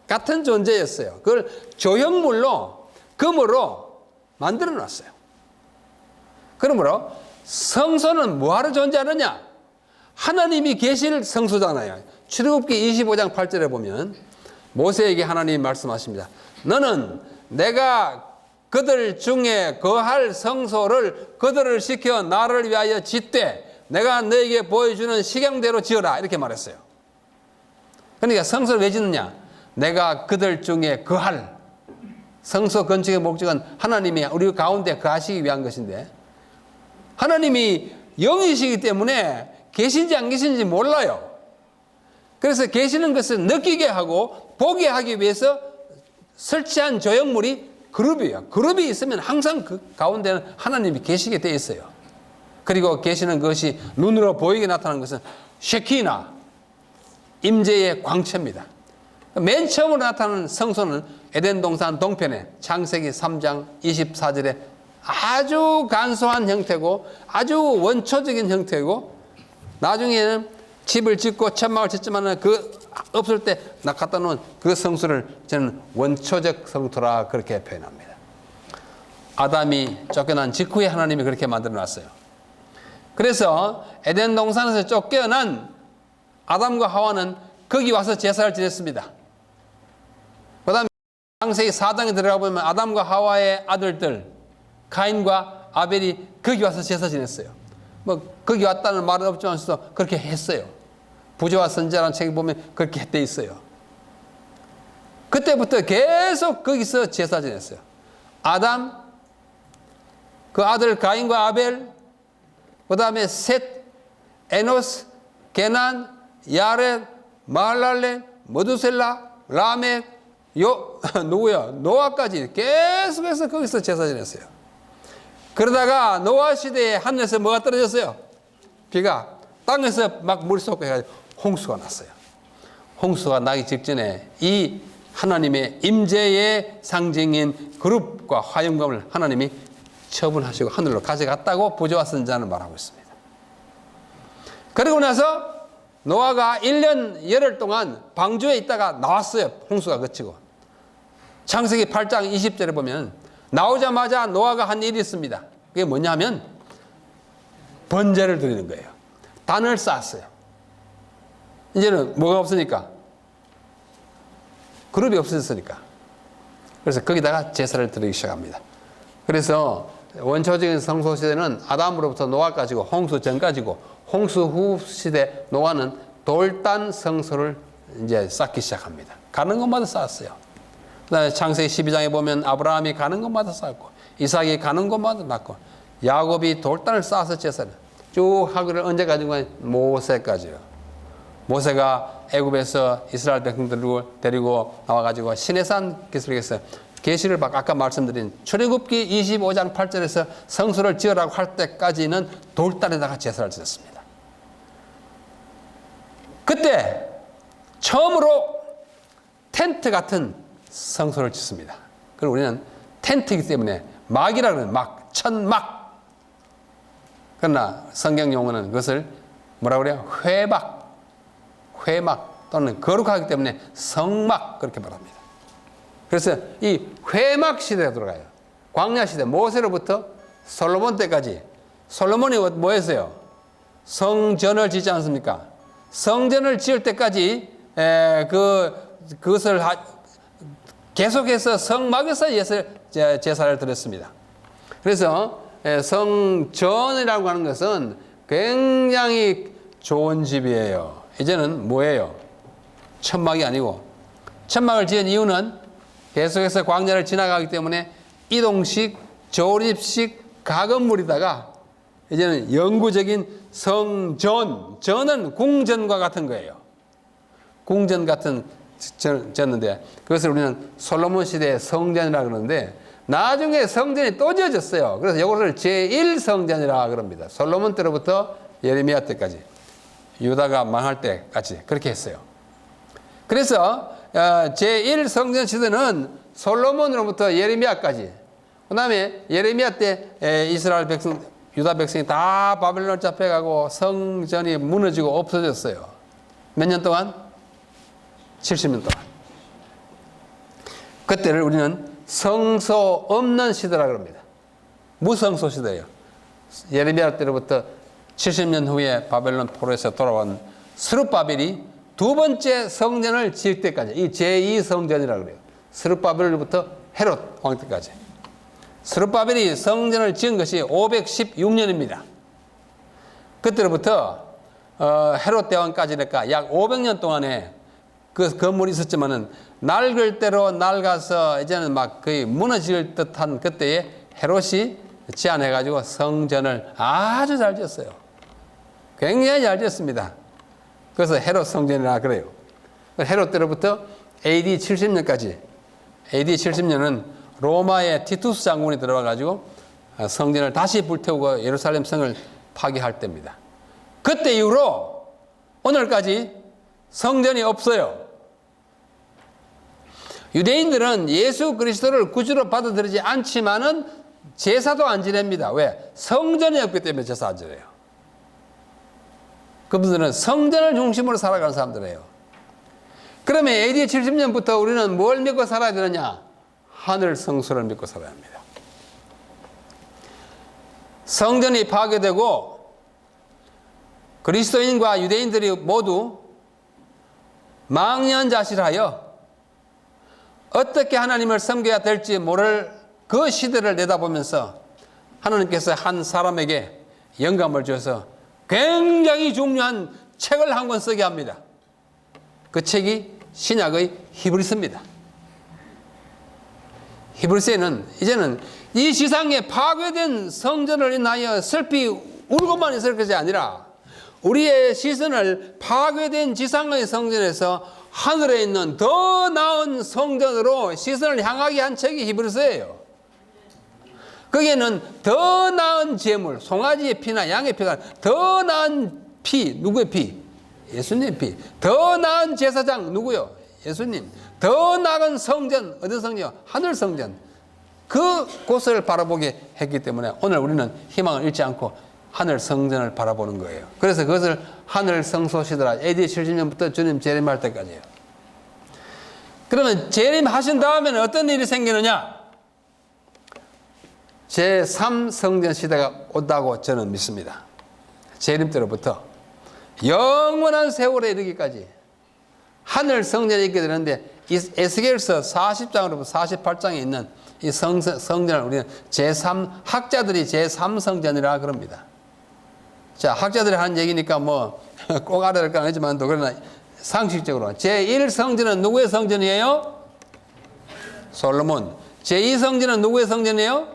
같은 존재였어요. 그걸 조형물로 금으로 만들어 놨어요. 그러므로 성소는 뭐하러 존재하느냐? 하나님이 계실 성소잖아요. 출애굽기 25장 8절에 보면 모세에게 하나님이 말씀하십니다. 너는 내가 그들 중에 거할 성소를 그들을 시켜 나를 위하여 짓되 내가 너에게 보여주는 식양대로 지어라 이렇게 말했어요. 그러니까 성소를 왜 짓느냐? 내가 그들 중에 거할 성소 건축의 목적은 하나님이 우리 가운데 거하시기 위한 것인데 하나님이 영이시기 때문에 계신지 안 계신지 몰라요. 그래서 계시는 것을 느끼게 하고 보게 하기 위해서 설치한 조형물이 그룹이에요. 그룹이 있으면 항상 그 가운데는 하나님이 계시게 되어 있어요. 그리고 계시는 것이 눈으로 보이게 나타나는 것은 쉐키나 임재의 광채입니다. 맨 처음으로 나타나는 성소는 에덴 동산 동편에 창세기 3장 24절에 아주 간소한 형태고 아주 원초적인 형태고 나중에는 집을 짓고 천막을 짓지만 그 없을 때 갖다 놓은 그 성소를 저는 원초적 성소라 그렇게 표현합니다. 아담이 쫓겨난 직후에 하나님이 그렇게 만들어 놨어요. 그래서 에덴 동산에서 쫓겨난 아담과 하와는 거기 와서 제사를 지냈습니다. 그 다음에 창세기 4장에 들어가 보면 아담과 하와의 아들들 가인과 아벨이 거기 와서 제사 지냈어요. 뭐 거기 왔다는 말은 없지만 그렇게 했어요. 부조와 선지자라는 책에 보면 그렇게 돼 있어요. 그때부터 계속 거기서 제사 지냈어요. 아담, 그 아들 가인과 아벨, 그 다음에 셋, 에노스, 게난, 야렛, 마할랄렛, 머두셀라, 라멕, 누구야? 노아까지 계속해서 거기서 제사 지냈어요. 그러다가 노아 시대에 하늘에서 뭐가 떨어졌어요? 비가 땅에서 막 물이 쏟고 해가지고 홍수가 났어요. 홍수가 나기 직전에 이 하나님의 임재의 상징인 그룹과 화염감을 하나님이 처분하시고 하늘로 가져갔다고 부조와 선지자는 말하고 있습니다. 그리고 나서 노아가 1년 열흘 동안 방주에 있다가 나왔어요. 홍수가 그치고. 창세기 8장 20절에 보면 나오자마자 노아가 한 일이 있습니다. 그게 뭐냐면 번제를 드리는 거예요. 단을 쌓았어요. 이제는 뭐가 없으니까? 그룹이 없어졌으니까. 그래서 거기다가 제사를 드리기 시작합니다. 그래서 원초적인 성소 시대는 아담으로부터 노아까지고 홍수 전까지고 홍수 후 시대 노아는 돌단 성소를 이제 쌓기 시작합니다. 가는 곳마다 쌓았어요. 그다음에 창세기 12장에 보면 아브라함이 가는 곳마다 쌓았고 이삭이 가는 곳마다 낳고 야곱이 돌단을 쌓아서 제사를 쭉 하기를 언제까지 모세까지요. 모세가 애굽에서 이스라엘 백성들을 데리고 나와가지고 시내산 기슭에서 계시를 받고 아까 말씀드린 출애굽기 25장 8절에서 성소를 지으라고 할 때까지는 돌단에다가 제사를 지냈습니다. 그때 처음으로 텐트 같은 성소를 짓습니다. 그리고 우리는 텐트이기 때문에 막이라고 하는 막, 천막. 그러나 성경 용어는 그것을 뭐라고 그래요? 회막 또는 거룩하기 때문에 성막 그렇게 말합니다. 그래서 이 회막 시대가 들어가요. 광야 시대 모세로부터 솔로몬 때까지 솔로몬이 뭐 했어요? 성전을 짓지 않습니까? 성전을 지을 때까지 그것을 계속해서 성막에서 제사를 드렸습니다. 그래서 성전이라고 하는 것은 굉장히 좋은 집이에요. 이제는 뭐예요? 천막이 아니고 천막을 지은 이유는 계속해서 광야를 지나가기 때문에 이동식, 조립식 가건물이다가 이제는 영구적인 성전, 전은 궁전과 같은 거예요. 궁전 같은 전인데 그것을 우리는 솔로몬 시대의 성전이라고 그러는데 나중에 성전이 또 지어졌어요. 그래서 이것을 제1성전이라 그럽니다. 솔로몬 때로부터 예레미야 때까지, 유다가 망할 때까지 그렇게 했어요. 그래서 제1성전 시대는 솔로몬으로부터 예레미야까지, 그 다음에 예레미야 때 이스라엘 백성, 유다 백성이 다 바벨론 잡혀가고 성전이 무너지고 없어졌어요. 몇 년 동안? 70년 동안. 그때를 우리는 성소 없는 시대라 그럽니다. 무성소 시대예요. 예레미야 때로부터 70년 후에 바벨론 포로에서 돌아온 스룹바벨이 두 번째 성전을 지을 때까지, 이 제2성전이라고 그래요. 스룹바벨로부터 헤롯 왕 때까지. 스룹바벨이 성전을 지은 것이 516년입니다. 그때로부터 헤롯 대왕까지니까 약 500년 동안에 그 건물이 있었지만은 낡을 대로 낡아서 이제는 막 거의 무너질 듯한 그때에 헤롯이 제안해가지고 성전을 아주 잘 지었어요. 굉장히 잘 지었습니다. 그래서 헤롯 성전이라 그래요. 헤롯 때로부터 AD 70년까지, AD 70년은 로마의 티투스 장군이 들어와가지고 성전을 다시 불태우고 예루살렘 성을 파괴할 때입니다. 그때 이후로 오늘까지 성전이 없어요. 유대인들은 예수 그리스도를 구주로 받아들이지 않지만은 제사도 안 지냅니다. 왜? 성전이 없기 때문에 제사 안 지내요. 그분들은 성전을 중심으로 살아가는 사람들이에요. 그러면 AD 70년부터 우리는 뭘 믿고 살아야 되느냐? 하늘 성소를 믿고 살아야 합니다. 성전이 파괴되고 그리스도인과 유대인들이 모두 망연자실하여 어떻게 하나님을 섬겨야 될지 모를 그 시대를 내다보면서 하나님께서 한 사람에게 영감을 주어서 굉장히 중요한 책을 한 권 쓰게 합니다. 그 책이 신약의 히브리서입니다. 히브리서에는 이제는 이 지상에 파괴된 성전을 인하여 슬피 울고만 있을 것이 아니라 우리의 시선을 파괴된 지상의 성전에서 하늘에 있는 더 나은 성전으로 시선을 향하게 한 책이 히브리서예요. 거기에는 더 나은 제물, 송아지의 피나 양의 피가 더 나은 피, 누구의 피? 예수님의 피. 더 나은 제사장, 누구요? 예수님. 더 나은 성전, 어떤 성전이요? 하늘 성전. 그 곳을 바라보게 했기 때문에 오늘 우리는 희망을 잃지 않고 하늘 성전을 바라보는 거예요. 그래서 그것을 하늘 성소 시대라. AD 70년부터 주님 재림할 때까지예요. 그러면 재림하신 다음에는 어떤 일이 생기느냐? 제3성전 시대가 온다고 저는 믿습니다. 재림 때로부터 영원한 세월에 이르기까지 하늘 성전에 있게 되는데 이 에스겔서 40장으로부터 48장에 있는 이 성전을 우리는 학자들이 제3성전이라 그럽니다. 자, 학자들이 하는 얘기니까 뭐 꼭 알아야 될 건 아니지만 또 그러나 상식적으로 제1성전은 누구의 성전이에요? 솔로몬. 제2성전은 누구의 성전이에요?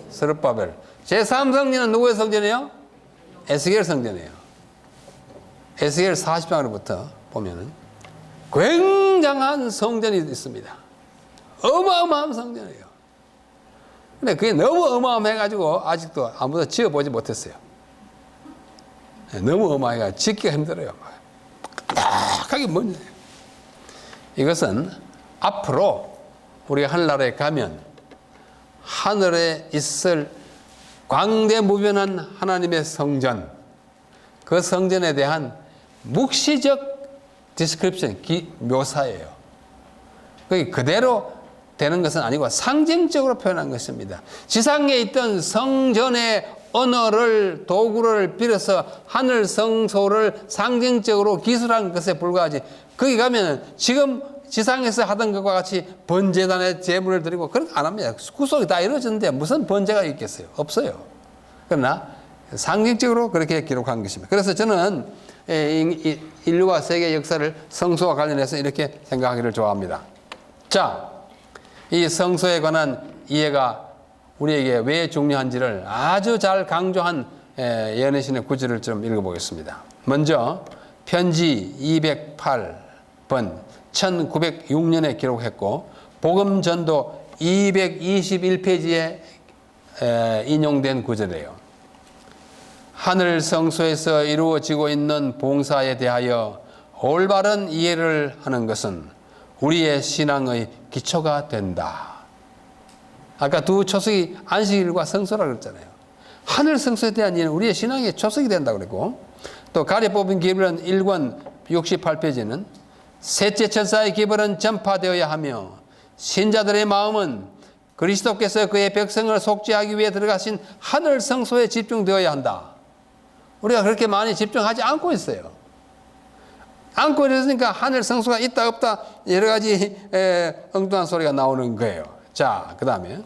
스룹바벨. 제3성전은 누구의 성전이에요? 에스겔 성전이에요. 에스겔 40장으로부터 보면은 굉장한 성전이 있습니다. 어마어마한 성전이에요. 근데 그게 너무 어마어마해가지고 아직도 아무도 지어보지 못했어요. 너무 어마어마해가 짓기가 힘들어요. 딱하게 먼저. 이것은 앞으로 우리가 하늘나라에 가면 하늘에 있을 광대무변한 하나님의 성전, 그 성전에 대한 묵시적 디스크립션, 묘사예요. 그게 그대로 되는 것은 아니고 상징적으로 표현한 것입니다. 지상에 있던 성전의 언어를, 도구를 빌어서 하늘 성소를 상징적으로 기술한 것에 불과하지, 거기 가면 지금 지상에서 하던 것과 같이 번제단에 제물을 드리고 그런 거 안 합니다. 구속이 다 이루어졌는데 무슨 번제가 있겠어요? 없어요. 그러나 상징적으로 그렇게 기록한 것입니다. 그래서 저는 인류와 세계 역사를 성소와 관련해서 이렇게 생각하기를 좋아합니다. 자, 이 성소에 관한 이해가 우리에게 왜 중요한지를 아주 잘 강조한 예언의 신의 구절을 좀 읽어보겠습니다. 먼저 편지 208번 1906년에 기록했고 복음전도 221페이지에 인용된 구절이에요. 하늘 성소에서 이루어지고 있는 봉사에 대하여 올바른 이해를 하는 것은 우리의 신앙의 기초가 된다. 아까 두 초석이 안식일과 성소라고 그랬잖아요. 하늘 성소에 대한 이해는 우리의 신앙의 초석이 된다고 그랬고, 또 가려 뽑은 기별은 1권 68페이지는 셋째 천사의 기별은 전파되어야 하며 신자들의 마음은 그리스도께서 그의 백성을 속죄하기 위해 들어가신 하늘 성소에 집중되어야 한다. 우리가 그렇게 많이 집중하지 않고 있어요. 않고 있으니까 하늘 성소가 있다 없다 여러 가지 엉뚱한 소리가 나오는 거예요. 자, 그 다음에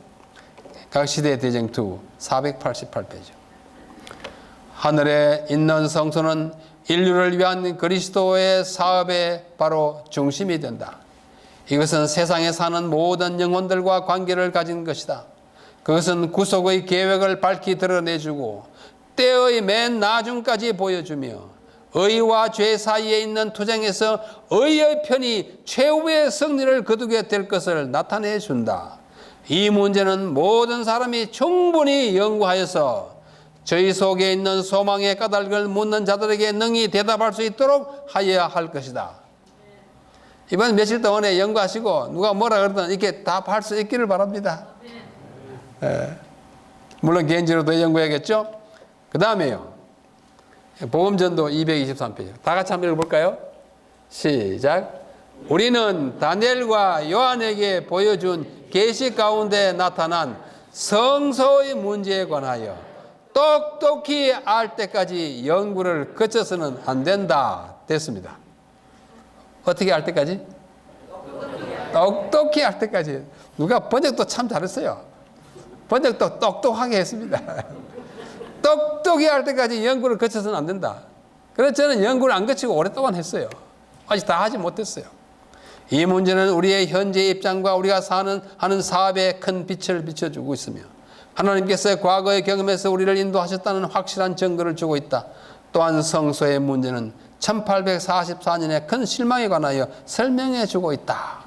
각 시대 대쟁투 488페이지. 하늘에 있는 성소는 인류를 위한 그리스도의 사업의 바로 중심이 된다. 이것은 세상에 사는 모든 영혼들과 관계를 가진 것이다. 그것은 구속의 계획을 밝히 드러내주고 때의 맨 나중까지 보여주며 의와 죄 사이에 있는 투쟁에서 의의 편이 최후의 승리를 거두게 될 것을 나타내 준다. 이 문제는 모든 사람이 충분히 연구하여서 저희 속에 있는 소망의 까닭을 묻는 자들에게 능히 대답할 수 있도록 하여야 할 것이다. 이번 며칠 동안에 연구하시고 누가 뭐라 그러든 이렇게 답할 수 있기를 바랍니다. 물론 개인적으로도 연구해야겠죠. 그 다음에요, 복음전도 223페이지 다 같이 한번 읽어볼까요? 시작. 우리는 다니엘과 요한에게 보여준 계시 가운데 나타난 성소의 문제에 관하여 똑똑히 알 때까지 연구를 거쳐서는 안 된다. 됐습니다. 어떻게 알 때까지? 똑똑히 알 때까지. 누가 번역도 참 잘했어요. 번역도 똑똑하게 했습니다. 똑똑히 할 때까지 연구를 거쳐서는 안 된다. 그래서 저는 연구를 안 거치고 오랫동안 했어요. 아직 다 하지 못했어요. 이 문제는 우리의 현재 입장과 우리가 하는 사업에 큰 빛을 비춰주고 있으며 하나님께서 과거의 경험에서 우리를 인도하셨다는 확실한 증거를 주고 있다. 또한 성소의 문제는 1844년의 큰 실망에 관하여 설명해 주고 있다.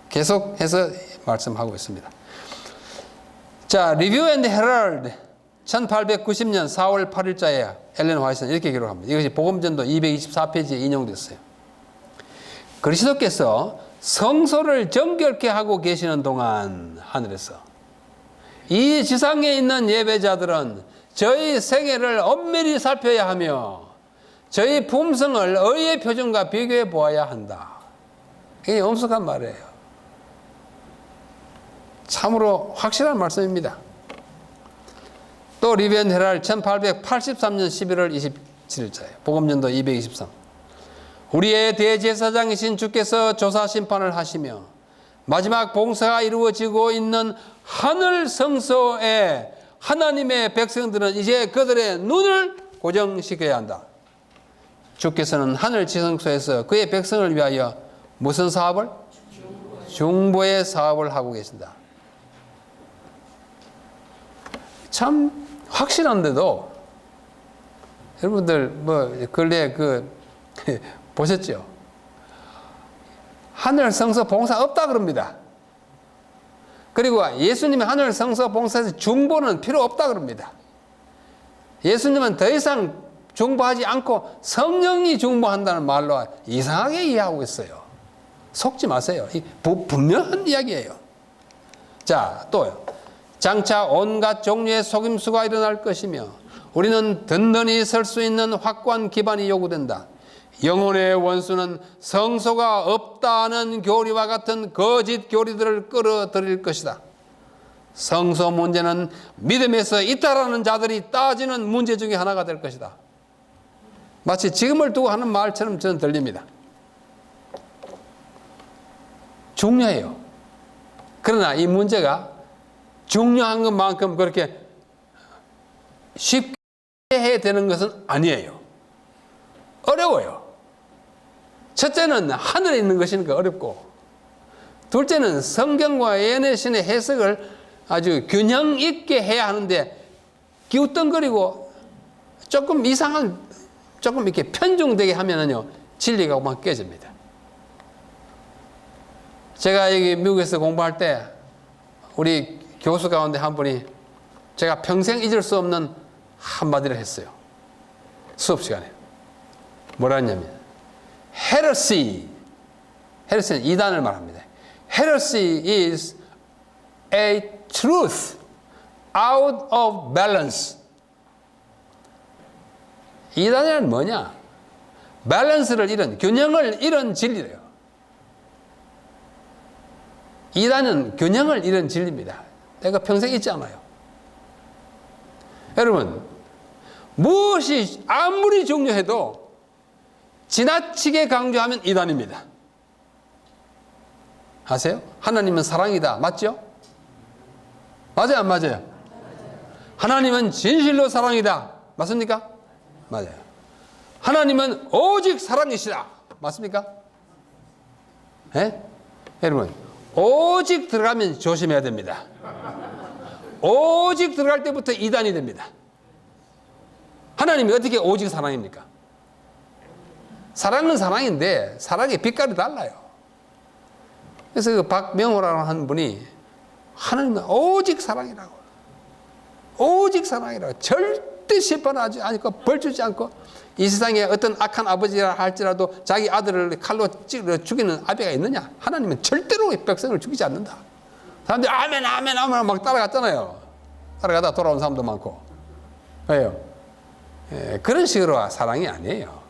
계속해서 말씀하고 있습니다. 자, 리뷰 앤드 헤럴드 1890년 4월 8일자에 엘렌 화이트는 이렇게 기록합니다. 이것이 복음전도 224페이지에 인용됐어요. 그리스도께서 성소를 정결케 하고 계시는 동안 하늘에서 이 지상에 있는 예배자들은 저희 생애를 엄밀히 살펴야 하며 저희 품성을 의의 표준과 비교해 보아야 한다. 이게 엄숙한 말이에요. 참으로 확실한 말씀입니다. 또 리벤 헤랄 1883년 11월 27일자에 복음전도 223. 우리의 대제사장이신 주께서 조사 심판을 하시며 마지막 봉사가 이루어지고 있는 하늘 성소에 하나님의 백성들은 이제 그들의 눈을 고정시켜야 한다. 주께서는 하늘 지성소에서 그의 백성을 위하여 무슨 사업을? 중보의 사업을 하고 계신다. 참 확실한데도 여러분들 뭐 근래 보셨죠? 하늘 성소 봉사 없다 그럽니다. 그리고 예수님이 하늘 성소 봉사에서 중보는 필요 없다 그럽니다. 예수님은 더 이상 중보하지 않고 성령이 중보한다는 말로 이상하게 이해하고 있어요. 속지 마세요. 분명한 이야기예요. 자, 또요. 장차 온갖 종류의 속임수가 일어날 것이며 우리는 든든히 설 수 있는 확고한 기반이 요구된다. 영혼의 원수는 성소가 없다는 교리와 같은 거짓 교리들을 끌어들일 것이다. 성소 문제는 믿음에서 있다라는 자들이 따지는 문제 중에 하나가 될 것이다. 마치 지금을 두고 하는 말처럼 저는 들립니다. 중요해요. 그러나 이 문제가 중요한 것만큼 그렇게 쉽게 해야 되는 것은 아니에요. 어려워요. 첫째는 하늘에 있는 것이니까 어렵고, 둘째는 성경과 예언의 신의 해석을 아주 균형 있게 해야 하는데 기웃덩거리고 조금 이렇게 편중되게 하면은요 진리가 막 깨집니다. 제가 여기 미국에서 공부할 때 우리 교수 가운데 한 분이 제가 평생 잊을 수 없는 한마디를 했어요. 수업 시간에. 뭐라 했냐면 heresy. heresy는 이단을 말합니다. heresy is a truth out of balance. 이단이란 뭐냐? 밸런스를 잃은, 균형을 잃은 진리래요. 이단은 균형을 잃은 진리입니다. 내가 평생 잊지 않아요. 여러분, 무엇이 아무리 중요해도 지나치게 강조하면 이단입니다. 아세요? 하나님은 사랑이다. 맞죠? 맞아요, 안 맞아요? 하나님은 진실로 사랑이다. 맞습니까? 맞아요. 하나님은 오직 사랑이시다. 맞습니까? 예? 여러분, 오직 들어가면 조심해야 됩니다. 오직 들어갈 때부터 이단이 됩니다. 하나님이 어떻게 오직 사랑입니까? 사랑은 사랑인데 사랑의 빛깔이 달라요. 그래서 그 박명호라고 하는 분이 하나님은 오직 사랑이라고, 오직 사랑이라고, 절대 심판하지 않고 벌 주지 않고, 이 세상에 어떤 악한 아버지라 할지라도 자기 아들을 칼로 찔러 죽이는 아비가 있느냐? 하나님은 절대로 백성을 죽이지 않는다. 사람들이 아멘 아멘 아멘 막 따라갔잖아요. 따라가다 돌아온 사람도 많고. 왜요? 예, 그런 식으로 사랑이 아니에요.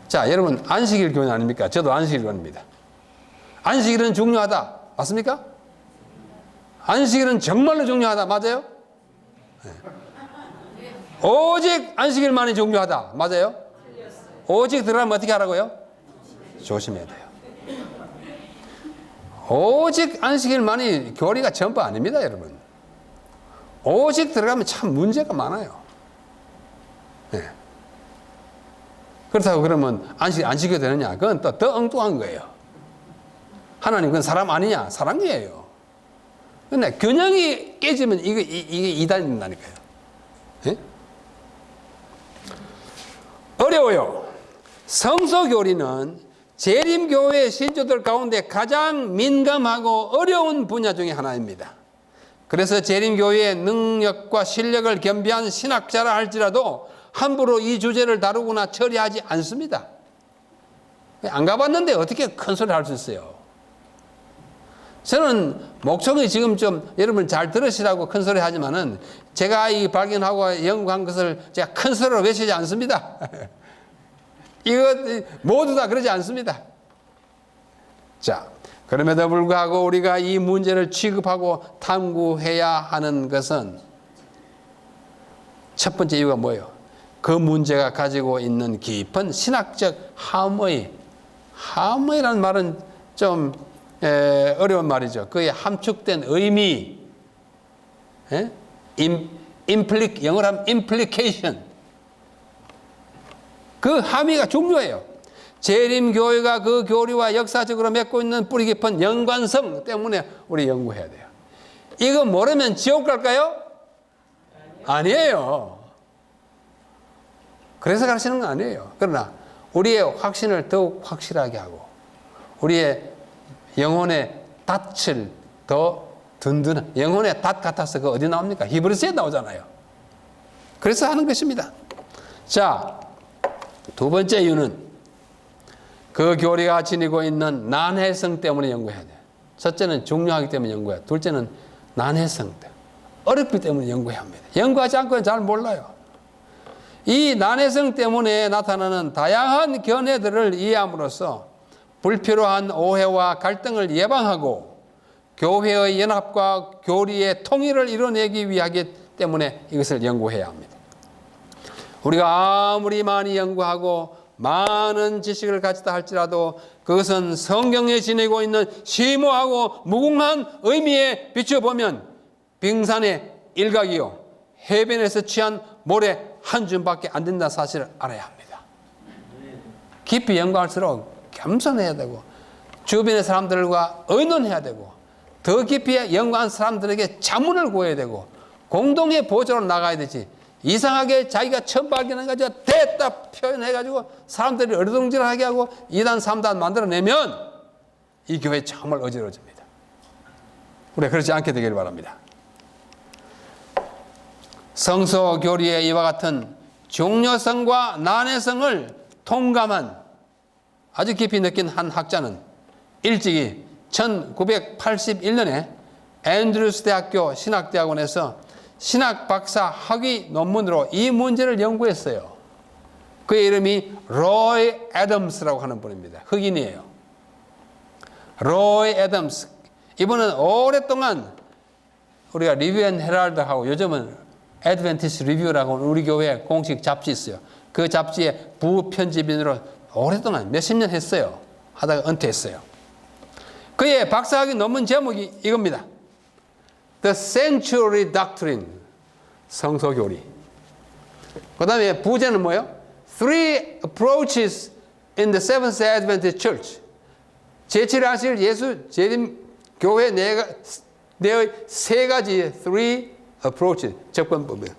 자, 여러분, 안식일 교회 아닙니까? 저도 안식일 교회입니다. 안식일은 중요하다. 맞습니까? 안식일은 정말로 중요하다. 맞아요? 네. 오직 안식일만이 중요하다. 맞아요? 오직 들어가면 어떻게 하라고요? 조심해야 돼요. 오직 안식일만이 교리가 전부 아닙니다, 여러분. 오직 들어가면 참 문제가 많아요. 네. 그렇다고 그러면 안 지켜야 되느냐? 그건 또 더 엉뚱한 거예요. 하나님, 그건 사람 아니냐? 사람이에요. 근데 균형이 깨지면 이게 이단이 된다니까요. 예? 어려워요. 성소교리는 재림교회 신조들 가운데 가장 민감하고 어려운 분야 중에 하나입니다. 그래서 재림교회의 능력과 실력을 겸비한 신학자라 할지라도 함부로 이 주제를 다루거나 처리하지 않습니다. 안 가봤는데 어떻게 큰 소리 할 수 있어요? 저는 목청이 지금 좀 여러분 잘 들으시라고 큰 소리 하지만은 제가 이 발견하고 연구한 것을 제가 큰 소리로 외치지 않습니다. 이거 모두 다 그러지 않습니다. 자, 그럼에도 불구하고 우리가 이 문제를 취급하고 탐구해야 하는 것은 첫 번째 이유가 뭐예요? 그 문제가 가지고 있는 깊은 신학적 함의라는 말은 좀 어려운 말이죠. 그의 함축된 의미, 영어로 하면 implication. 그 함의가 중요해요. 재림교회가 그 교리와 역사적으로 맺고 있는 뿌리 깊은 연관성 때문에 우리 연구해야 돼요. 이거 모르면 지옥 갈까요? 아니에요. 그래서 가르치는 건 아니에요. 그러나 우리의 확신을 더욱 확실하게 하고 우리의 영혼의 닻을 더 든든한, 영혼의 닻 같아서 그 어디 나옵니까? 히브리서에 나오잖아요. 그래서 하는 것입니다. 자, 두 번째 이유는 그 교리가 지니고 있는 난해성 때문에 연구해야 돼요. 첫째는 중요하기 때문에 연구해야 돼요. 둘째는 난해성 때문에, 어렵기 때문에 연구해야 합니다. 연구하지 않고는 잘 몰라요. 이 난해성 때문에 나타나는 다양한 견해들을 이해함으로써 불필요한 오해와 갈등을 예방하고 교회의 연합과 교리의 통일을 이뤄내기 위하기 때문에 이것을 연구해야 합니다. 우리가 아무리 많이 연구하고 많은 지식을 가지다 할지라도 그것은 성경에 지니고 있는 심오하고 무궁한 의미에 비춰보면 빙산의 일각이요 해변에서 취한 모래 한 줌밖에 안 된다는 사실을 알아야 합니다. 깊이 연구할수록 겸손해야 되고 주변의 사람들과 의논해야 되고 더 깊이 연구한 사람들에게 자문을 구해야 되고 공동의 보조로 나가야 되지 이상하게 자기가 처음 발견한 가지고 됐다 표현해가지고 사람들이 어리둥절하게 하고 2단, 3단 만들어내면 이 교회 정말 어지러워집니다. 우리가 그렇지 않게 되기를 바랍니다. 성서 교리에 이와 같은 중요성과 난해성을 통감한 아주 깊이 느낀 한 학자는 일찍이 1981년에 앤드루스 대학교 신학대학원에서 신학 박사 학위 논문으로 이 문제를 연구했어요. 그의 이름이 로이 애덤스라고 하는 분입니다. 흑인이에요. 로이 애덤스. 이분은 오랫동안 우리가 리뷰 앤 헤럴드하고 요즘은 애드벤티스트 리뷰라고 우리 교회 공식 잡지 있어요. 그 잡지의 부편집인으로 오랫동안 몇십 년 했어요. 하다가 은퇴했어요. 그의 박사학위 논문 제목이 이겁니다. The Sanctuary Doctrine, 성소교리. 그 다음에 부제는 뭐예요? Three Approaches in the Seventh-day Adventist Church. 제7하실 예수 재림 교회 내의 세 가지 three approaches, 접근법입니다.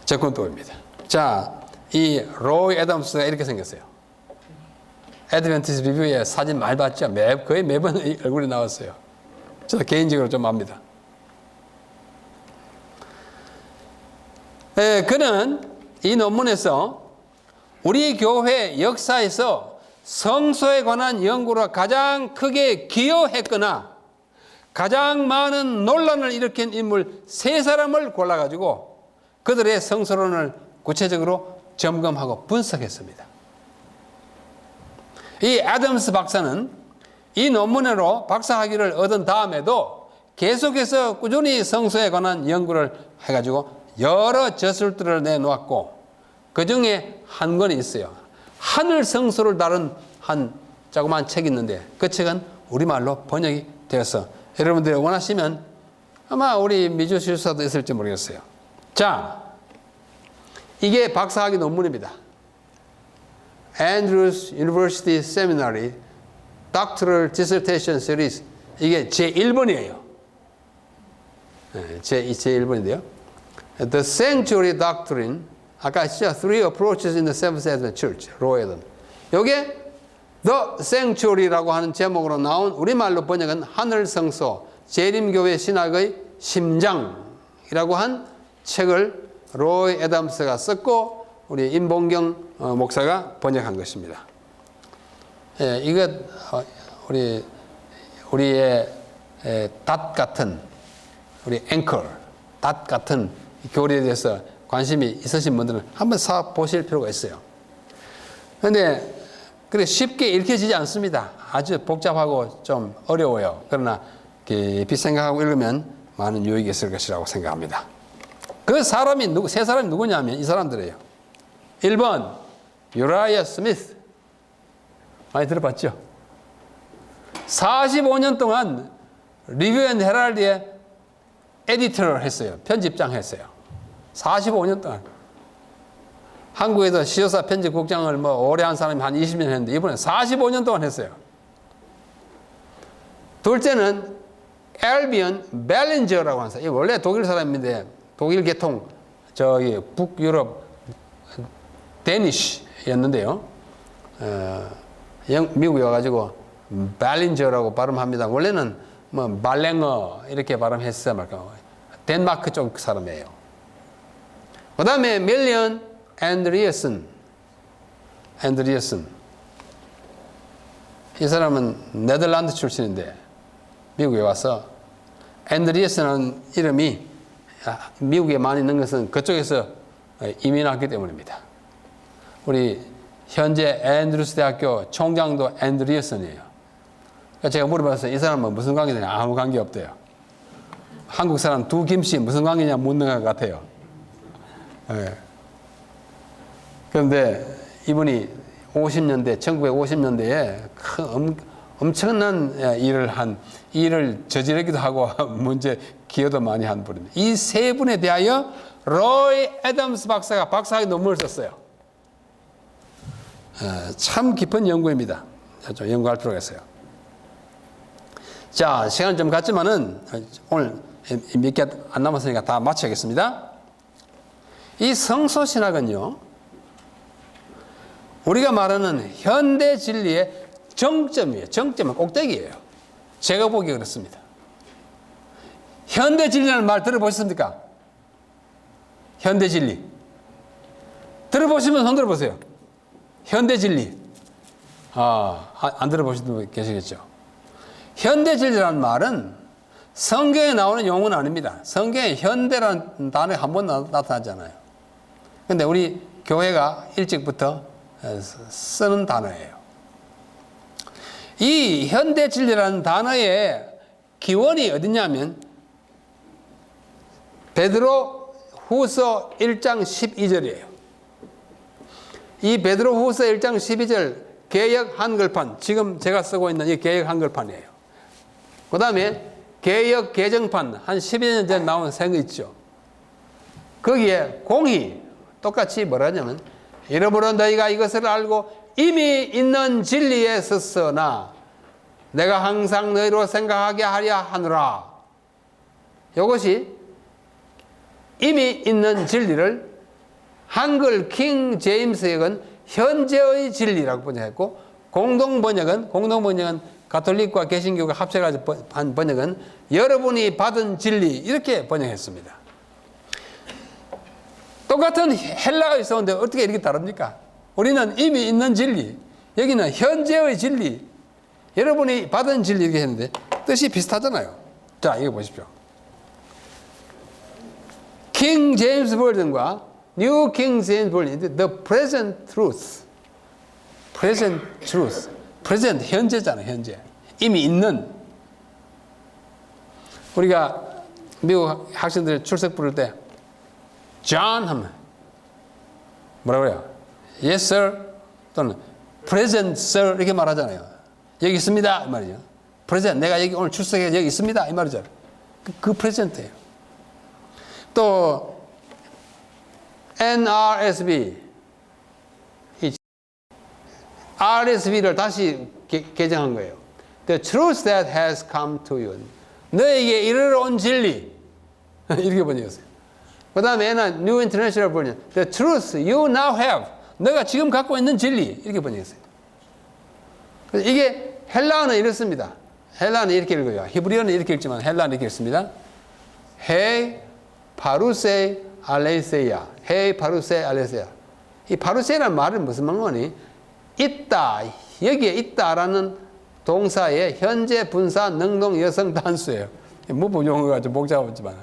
접근법입니다. 자, 이 로이 애덤스가 이렇게 생겼어요. 애드벤티스트 리뷰에 사진 많이 봤죠? 거의 매번 얼굴이 나왔어요. 저도 개인적으로 좀 압니다. 그는 이 논문에서 우리 교회 역사에서 성소에 관한 연구로 가장 크게 기여했거나 가장 많은 논란을 일으킨 인물 세 사람을 골라가지고 그들의 성서론을 구체적으로 점검하고 분석했습니다. 이 애덤스 박사는 이 논문으로 박사학위를 얻은 다음에도 계속해서 꾸준히 성서에 관한 연구를 해가지고 여러 저술들을 내놓았고 그 중에 한 권이 있어요. 하늘 성소를 다룬 한 조그만 책이 있는데 그 책은 우리말로 번역이 되어서 여러분들이 원하시면 아마 우리 미주 실사도 있을지 모르겠어요. 자, 이게 박사학위 논문입니다. Andrews University Seminary Doctoral Dissertation Series. 이게 제1번이에요. 제1번인데요. The Sanctuary Doctrine. 아까 아시죠? Three Approaches in the Seventh-day Adventist Church. 로에든. 요게 The Sanctuary라고 하는 제목으로 나온 우리말로 번역은 하늘 성소, 재림교회 신학의 심장이라고 한 책을 로이 애덤스가 썼고 우리 임봉경 목사가 번역한 것입니다. 이것 우리의 닷 같은 우리 앵커, 닷 같은 교리에 대해서 관심이 있으신 분들은 한번 사 보실 필요가 있어요. 그런데 그래 쉽게 읽혀지지 않습니다. 아주 복잡하고 좀 어려워요. 그러나 깊이 생각하고 읽으면 많은 유익이 있을 것이라고 생각합니다. 그 사람이 세 사람이 누구냐면 이 사람들이에요. 1번 유라이아 스미스. 많이 들어봤죠? 45년 동안 리뷰 앤 헤럴드의 에디터를 했어요. 편집장 했어요. 45년 동안. 한국에서 시조사 편집국장을 오래 한 사람이 한 20년 했는데 이번에 45년 동안 했어요. 둘째는 엘비언 벨린저라고 하는 사람. 원래 독일 사람인데 독일 계통 저기 북유럽 데니시였는데요. 미국에 와가지고 벨린저라고 발음합니다. 원래는 발랭어 이렇게 발음했어요. 말까 덴마크 쪽 사람이에요. 그 다음에 밀리언 앤드리어슨. 이 사람은 네덜란드 출신인데 미국에 와서 앤드리어슨이라는 이름이 미국에 많이 있는 것은 그쪽에서 이민 왔기 때문입니다. 우리 현재 앤드루스 대학교 총장도 앤드리어슨이에요. 그러니까 제가 물어봤어요. 이 사람은 무슨 관계냐? 아무 관계 없대요. 한국 사람 두 김씨 무슨 관계냐 묻는 것 같아요. 네. 그런데 이분이 1950년대에 엄청난 일을 저지르기도 하고 문제 기여도 많이 한 분입니다. 이 세 분에 대하여 로이 애덤스 박사가 박사학위 논문을 썼어요. 참 깊은 연구입니다. 좀 연구할 필요가 있어요. 자, 시간 좀 갔지만은 오늘 몇 개 안 남았으니까 다 마쳐야겠습니다. 이 성소신학은요, 우리가 말하는 현대 진리의 정점이에요. 정점은 꼭대기예요. 제가 보기에 그렇습니다. 현대 진리라는 말 들어보셨습니까? 현대 진리. 들어보시면 손 들어보세요. 현대 진리. 안 들어보신 분 계시겠죠? 현대 진리라는 말은 성경에 나오는 용어는 아닙니다. 성경에 현대라는 단어가 한 번 나타나잖아요. 근데 우리 교회가 일찍부터 쓰는 단어예요. 이 현대 진리라는 단어의 기원이 어디냐면 베드로 후서 1장 12절이에요. 이 베드로 후서 1장 12절 개역 한글판, 지금 제가 쓰고 있는 이 개역 한글판이에요. 그 다음에 개역 개정판, 한 12년 전에 나온 새 거 있죠. 거기에 공히 똑같이 뭐라냐면, 이러므로 너희가 이것을 알고 이미 있는 진리에 섰으나 내가 항상 너희로 생각하게 하려 하노라. 이것이 이미 있는 진리를 한글 킹 제임스역은 현재의 진리라고 번역했고, 공동 번역은 가톨릭과 개신교가 합쳐가지고 한 번역은 여러분이 받은 진리, 이렇게 번역했습니다. 똑같은 헬라어에 썼는데 어떻게 이렇게 다릅니까? 우리는 이미 있는 진리, 여기는 현재의 진리, 여러분이 받은 진리, 이렇게 했는데 뜻이 비슷하잖아요. 자, 이거 보십시오. 킹 제임스 버전과 뉴 킹 제임스 버전, the present truth. present truth. present, 현재잖아요, 현재. 이미 있는. 우리가 미국 학생들 출석 부를 때 John 하면 뭐라고 해요? Yes, sir. 또는 present, sir. 이렇게 말하잖아요. 여기 있습니다. 이 말이죠. present. 내가 여기 오늘 출석해 여기 있습니다. 이 말이죠. 그 present예요. 또 NRSV. 이 RSV를 다시 개정한 거예요. The truth that has come to you. 너에게 이르러 온 진리. 이렇게 번역했어요. 그 다음에 N은 New International Version. The truth you now have. 너가 지금 갖고 있는 진리. 이렇게 번역했어요. 그래서 이게 헬라어는 이렇습니다. 헬라어는 이렇게 읽어요. 히브리어는 이렇게 읽지만 헬라어는 이렇게 읽습니다. 헤 파루세 알레세야. 헤 파루세 알레세야. 이 파루세라는 말은 무슨 말이니? 있다. 여기에 있다라는 동사의 현재 분사 능동 여성 단수예요. 문법 용어가 좀 복잡하지만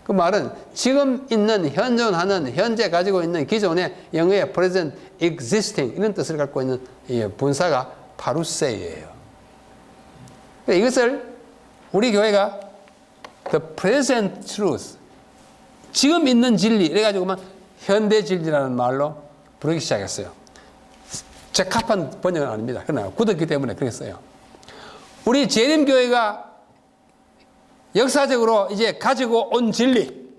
그 말은 지금 있는 현존하는 현재 가지고 있는 기존의 영어의 present existing 이런 뜻을 갖고 있는 이 분사가 파루세예요. 이것을 우리 교회가 the present truth, 지금 있는 진리 이래가지고만 현대 진리라는 말로 부르기 시작했어요. 적합한 번역은 아닙니다. 그러나 굳었기 때문에 그렇게 써요. 우리 재림교회가 역사적으로 이제 가지고 온 진리,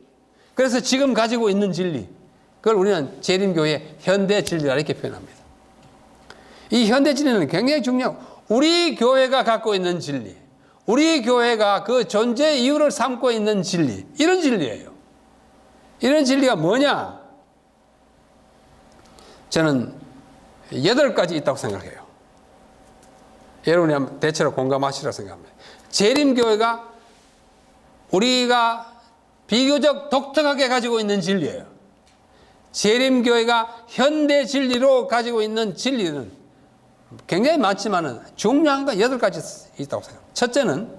그래서 지금 가지고 있는 진리, 그걸 우리는 재림교회의 현대 진리라 이렇게 표현합니다. 이 현대 진리는 굉장히 중요하고, 우리 교회가 갖고 있는 진리, 우리 교회가 그 존재 이유를 삼고 있는 진리, 이런 진리예요. 이런 진리가 뭐냐? 저는 8가지 있다고 생각해요. 여러분이 한번 대체로 공감하시라고 생각합니다. 재림교회가 우리가 비교적 독특하게 가지고 있는 진리예요. 재림교회가 현대 진리로 가지고 있는 진리는 굉장히 많지만 중요한 건 8가지 있다고 생각합니다. 첫째는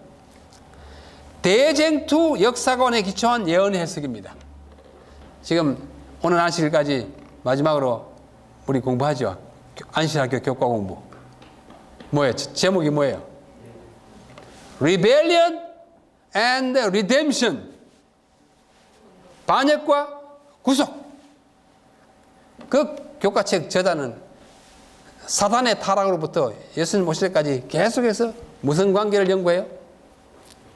대쟁투 역사관에 기초한 예언의 해석입니다. 지금 오늘 안식일까지 마지막으로 우리 공부하죠. 안식학교 교과 공부. 뭐예요? 제목이 뭐예요? Rebellion and Redemption. 반역과 구속. 그 교과책 저자는 사단의 타락으로부터 예수님 오실 때까지 계속해서 무슨 관계를 연구해요?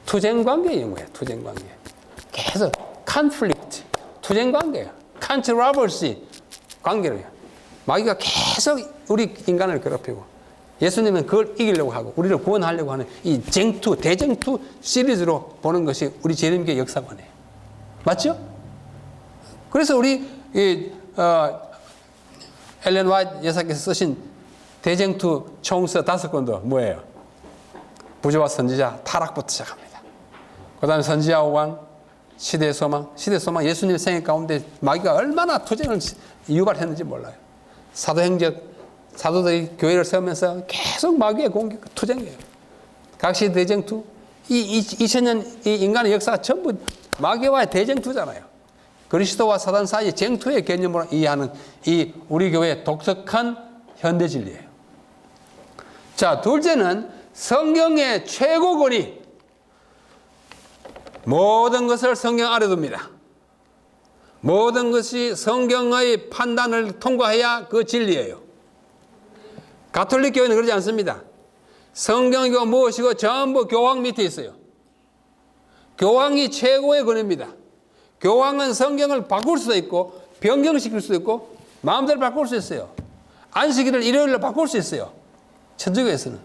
투쟁 관계 연구해요. 투쟁 관계. 계속 conflict. 투쟁 관계예요. controversy 관계를 해요. 마귀가 계속 우리 인간을 괴롭히고 예수님은 그걸 이기려고 하고 우리를 구원하려고 하는 이 쟁투, 대쟁투 시리즈로 보는 것이 우리 재림교회 역사관이에요. 맞죠? 그래서 우리 엘렌 화이트 여사께서 쓰신 대쟁투 총서 5권도 뭐예요? 부조와 선지자 타락부터 시작합니다. 그 다음에 선지자 오강, 시대의 소망. 시대의 소망, 예수님 생애 가운데 마귀가 얼마나 투쟁을 유발했는지 몰라요. 사도들이 교회를 세우면서 계속 마귀의 공격, 투쟁이에요. 각 시대 대쟁투. 이 2000년 이 인간의 역사가 전부 마귀와의 대쟁투잖아요. 그리스도와 사단 사이의 쟁투의 개념으로 이해하는 이 우리 교회의 독특한 현대 진리예요. 자, 둘째는 성경의 최고 권위. 모든 것을 성경 아래 둡니다. 모든 것이 성경의 판단을 통과해야 그 진리예요. 가톨릭 교회는 그러지 않습니다. 성경이고 무엇이고 전부 교황 밑에 있어요. 교황이 최고의 권위입니다. 교황은 성경을 바꿀 수도 있고 변경시킬 수도 있고 마음대로 바꿀 수 있어요. 안식일을 일요일로 바꿀 수 있어요. 천주교에서는.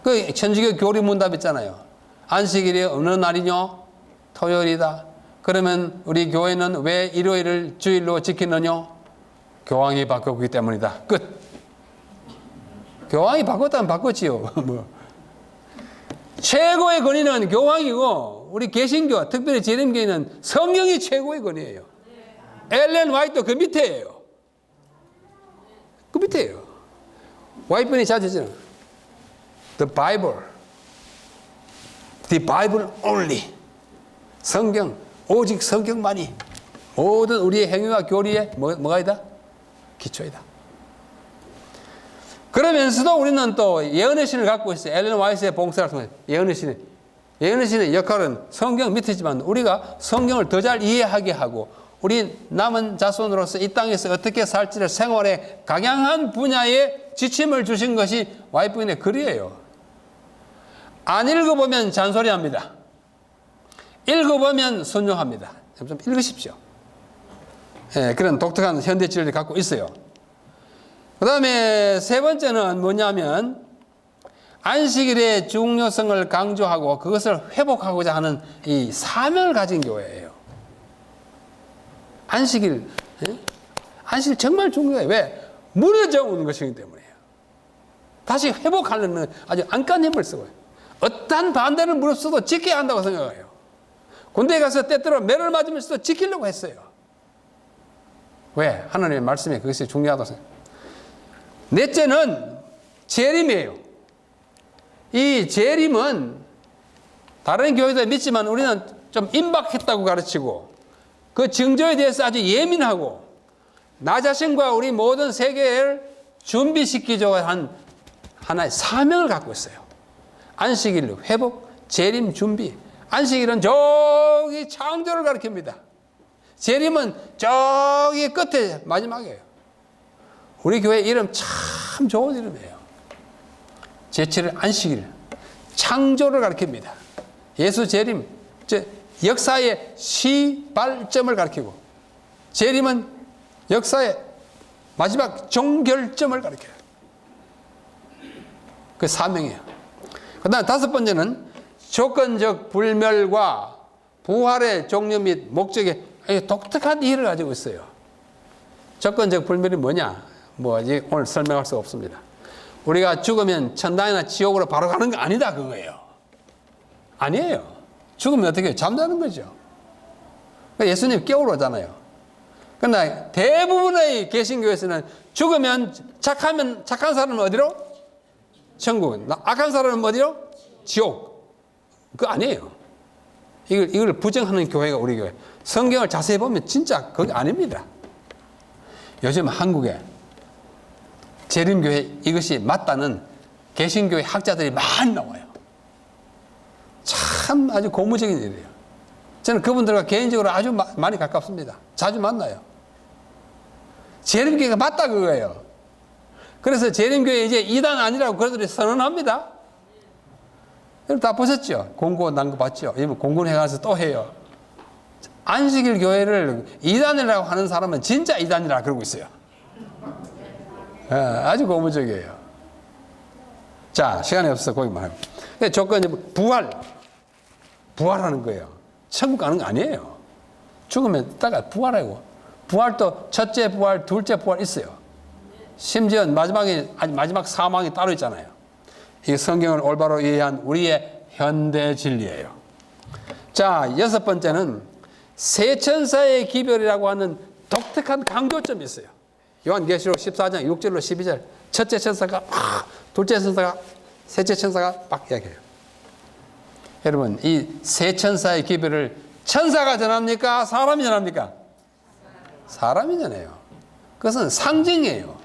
그 천주교 교리 문답 있잖아요. 안식일이 어느 날이뇨? 토요일이다. 그러면 우리 교회는 왜 일요일을 주일로 지키느냐? 교황이 바꿨기 때문이다. 끝. 교황이 바꿨다면 바꿨지요. 뭐. 최고의 권위는 교황이고 우리 개신교, 특별히 재림교회는 성경이 최고의 권위예요. 엘렌 화이트 그 밑에예요. 그 밑에예요. 와이프는 자주 했잖아. The Bible. The Bible only. 성경, 오직 성경만이 모든 우리의 행위와 교리에 뭐가 있다? 기초이다. 그러면서도 우리는 또 예언의 신을 갖고 있어요. 엘렌 화이트의 봉사를 통해 예언의 신의 역할은 성경 밑이지만 우리가 성경을 더 잘 이해하게 하고 우리 남은 자손으로서 이 땅에서 어떻게 살지를 생활에 강양한 분야의 지침을 주신 것이 와이프인의 글이에요. 안 읽어보면 잔소리합니다. 읽어보면 순종합니다. 좀 읽으십시오. 예, 그런 독특한 현대 진리를 갖고 있어요. 그 다음에 세 번째는 뭐냐면 안식일의 중요성을 강조하고 그것을 회복하고자 하는 이 사명을 가진 교회예요. 안식일 정말 중요해요. 왜? 무너져 오는 것이기 때문이에요. 다시 회복하려는 아주 안간 힘을 쓰고요. 어떠한 반대를 무릅쓰도 지켜야 한다고 생각해요. 군대에 가서 때때로 매를 맞으면서도 지키려고 했어요. 왜? 하나님의 말씀에 그것이 중요하다고 생각해요. 넷째는 재림이에요. 이 재림은 다른 교회도 믿지만 우리는 좀 임박했다고 가르치고 그 징조에 대해서 아주 예민하고 나 자신과 우리 모든 세계를 준비시키려고 한 하나의 사명을 갖고 있어요. 안식일 회복, 재림 준비. 안식일은 저기 창조를 가리킵니다. 재림은 저기 끝에 마지막이에요. 우리 교회 이름 참 좋은 이름이에요. 제7일 안식일, 창조를 가리킵니다. 예수 재림, 역사의 시발점을 가리키고 재림은 역사의 마지막 종결점을 가리켜요. 그 사명이에요. 그 다음 다섯 번째는 조건적 불멸과 부활의 종류 및 목적에 독특한 이해를 가지고 있어요. 조건적 불멸이 뭐냐? 오늘 설명할 수가 없습니다. 우리가 죽으면 천당이나 지옥으로 바로 가는 거 아니다 그거예요. 아니에요. 죽으면 어떻게 해요? 잠자는 거죠. 예수님 깨우러 오잖아요. 그러나 대부분의 개신교에서는 죽으면 착한 사람은 어디로? 천국. 악한 사람은 어디로? 지옥. 그거 아니에요. 이걸 부정하는 교회가 우리 교회. 성경을 자세히 보면 진짜 그게 아닙니다. 요즘 한국에 재림교회 이것이 맞다는 개신교회 학자들이 많이 나와요. 참 아주 고무적인 일이에요. 저는 그분들과 개인적으로 아주 많이 가깝습니다. 자주 만나요. 재림교회가 맞다 그거예요. 그래서 재림교회 이제 이단 아니라고 그들이 선언합니다. 여러분 다 보셨죠? 공고 난 거 봤죠? 이번 공군에 가서 또 해요. 안식일 교회를 이단이라고 하는 사람은 진짜 이단이라 그러고 있어요. 아주 고무적이에요. 자, 시간이 없어서 거기만 하고. 근데 조건이 부활하는 거예요. 천국 가는 거 아니에요. 죽으면 따가 부활하고. 부활도 첫째 부활, 둘째 부활 있어요. 심지어 마지막 사망이 따로 있잖아요. 이 성경을 올바로 이해한 우리의 현대 진리예요. 자, 여섯 번째는 세 천사의 기별이라고 하는 독특한 강조점이 있어요. 요한계시록 14장 6절로 12절. 첫째 천사가 막, 둘째 천사가, 셋째 천사가 막 이야기해요. 여러분, 이 세 천사의 기별을 천사가 전합니까? 사람이 전합니까? 사람이 전해요. 그것은 상징이에요.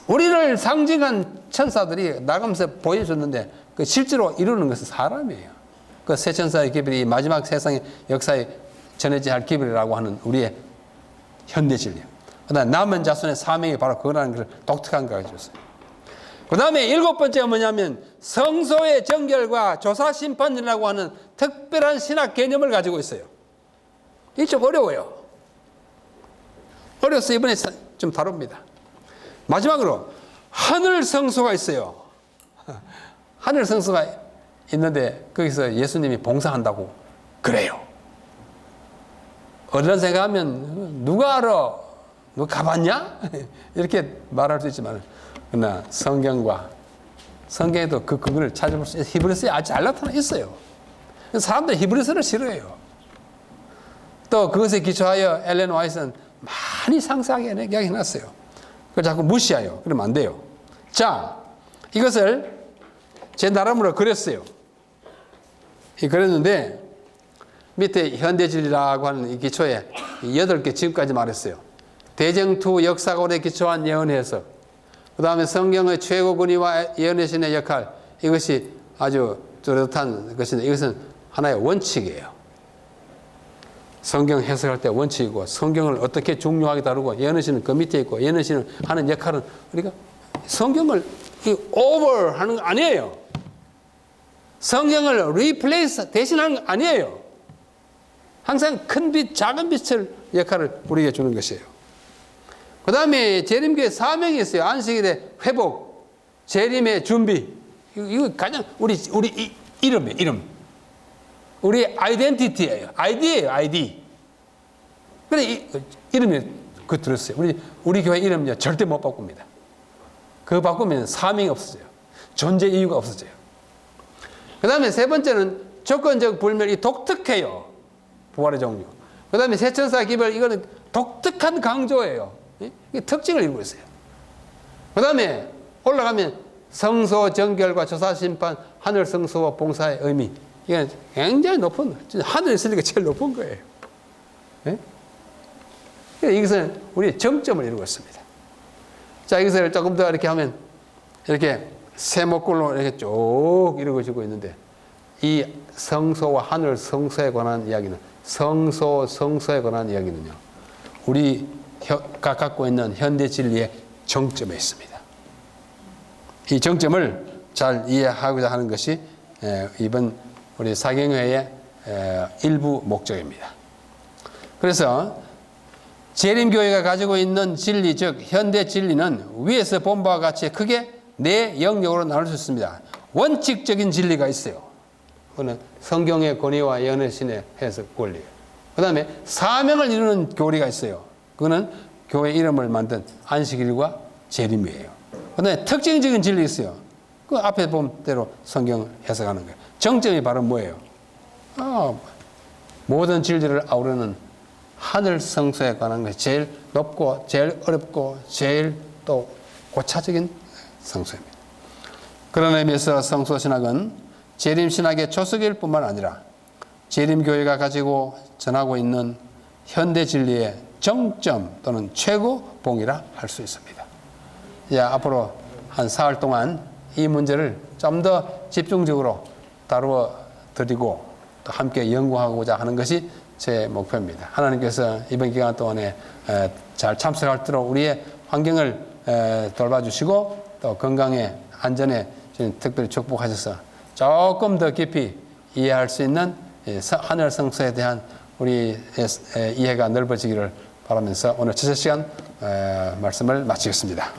우리를 상징한 천사들이 나가면서 보여줬는데 그 실제로 이루는 것은 사람이에요. 그 세 천사의 기별이 마지막 세상의 역사에 전해져야 할 기별이라고 하는 우리의 현대 진리. 그다음 남은 자손의 사명이 바로 그거라는 것을 독특한 걸 가져줬어요. 그 다음에 일곱 번째가 뭐냐면 성소의 정결과 조사 심판이라고 하는 특별한 신학 개념을 가지고 있어요. 이게 좀 어려워요. 어려서 이번에 좀 다룹니다. 마지막으로 하늘 성소가 있어요. 하늘 성소가 있는데 거기서 예수님이 봉사한다고 그래요. 어떤 생각하면 누가 알아? 누가 가봤냐? 이렇게 말할 수 있지만 그러나 성경에도 그걸 찾아볼 수 있어요. 히브리서에 아주 잘 나타나 있어요. 사람들이 히브리서를 싫어해요. 또 그것에 기초하여 엘렌 화이트는 많이 상세하게 이야기해놨어요. 그걸 자꾸 무시해요. 그러면 안 돼요. 자, 이것을 제 나름으로 그렸어요. 그렸는데 밑에 현대진리라고 하는 이 기초에 8개 지금까지 말했어요. 대정투 역사론에 기초한 예언 해석, 그 다음에 성경의 최고 권위와 예언의 신의 역할, 이것이 아주 뚜렷한 것인데 이것은 하나의 원칙이에요. 성경 해석할 때 원칙이고 성경을 어떻게 중요하게 다루고 예언의 신은 그 밑에 있고 예언의 신은 하는 역할은 우리가 성경을 오버하는 거 아니에요. 성경을 replace 대신하는 거 아니에요. 항상 큰 빛, 작은 빛을 역할을 우리에게 주는 것이에요. 그 다음에 재림교회 사명이 있어요. 안식일의 회복, 재림의 준비. 이거 가장 우리 이름이에요. 이름. 우리 아이덴티티예요. 아이디예요. 아이디. 그래 이름이 그 들었어요. 우리 교회 이름은요 절대 못 바꿉니다. 그거 바꾸면 사명이 없어져요. 존재 이유가 없어져요. 그 다음에 세 번째는 조건적 불멸이 독특해요. 부활의 종류. 그 다음에 세천사 기별, 이거는 독특한 강조예요. 이게 특징을 이루고 있어요. 그 다음에 올라가면 성소 정결과 조사 심판, 하늘 성소와 봉사의 의미. 이건 굉장히 높은, 하늘에 있으니까 제일 높은 거예요. 네? 이것은 우리의 정점을 이루고 있습니다. 자, 이것을 조금 더 이렇게 하면 이렇게 세목골로 이렇게 쭉 이루어지고 있는데 이 성소와 하늘 성소에 관한 이야기는 성소에 관한 이야기는요. 우리가 갖고 있는 현대 진리의 정점에 있습니다. 이 정점을 잘 이해하고자 하는 것이 이번 우리 사경회의 일부 목적입니다. 그래서 재림교회가 가지고 있는 진리, 즉 현대 진리는 위에서 본 바와 같이 크게 네 영역으로 나눌 수 있습니다. 원칙적인 진리가 있어요. 그거는 성경의 권위와 예언의 신의 해석 권리. 그 다음에 사명을 이루는 교리가 있어요. 그거는 교회 이름을 만든 안식일과 재림이에요. 그 다음에 특징적인 진리 있어요. 그 앞에 본 대로 성경을 해석하는 거예요. 정점이 바로 뭐예요? 모든 진리를 아우르는 하늘 성소에 관한 것이 제일 높고 제일 어렵고 제일 또 고차적인 성소입니다. 그런 의미에서 성소신학은 재림신학의 초석일 뿐만 아니라 재림교회가 가지고 전하고 있는 현대 진리의 정점 또는 최고봉이라 할 수 있습니다. 앞으로 한 사흘 동안 이 문제를 좀 더 집중적으로 다루어 드리고 또 함께 연구하고자 하는 것이 제 목표입니다. 하나님께서 이번 기간 동안에 잘 참석하도록 우리의 환경을 돌봐주시고 또 건강에 안전에 특별히 축복하셔서 조금 더 깊이 이해할 수 있는 하늘 성소에 대한 우리 이해가 넓어지기를 바라면서 오늘 첫째 시간 말씀을 마치겠습니다.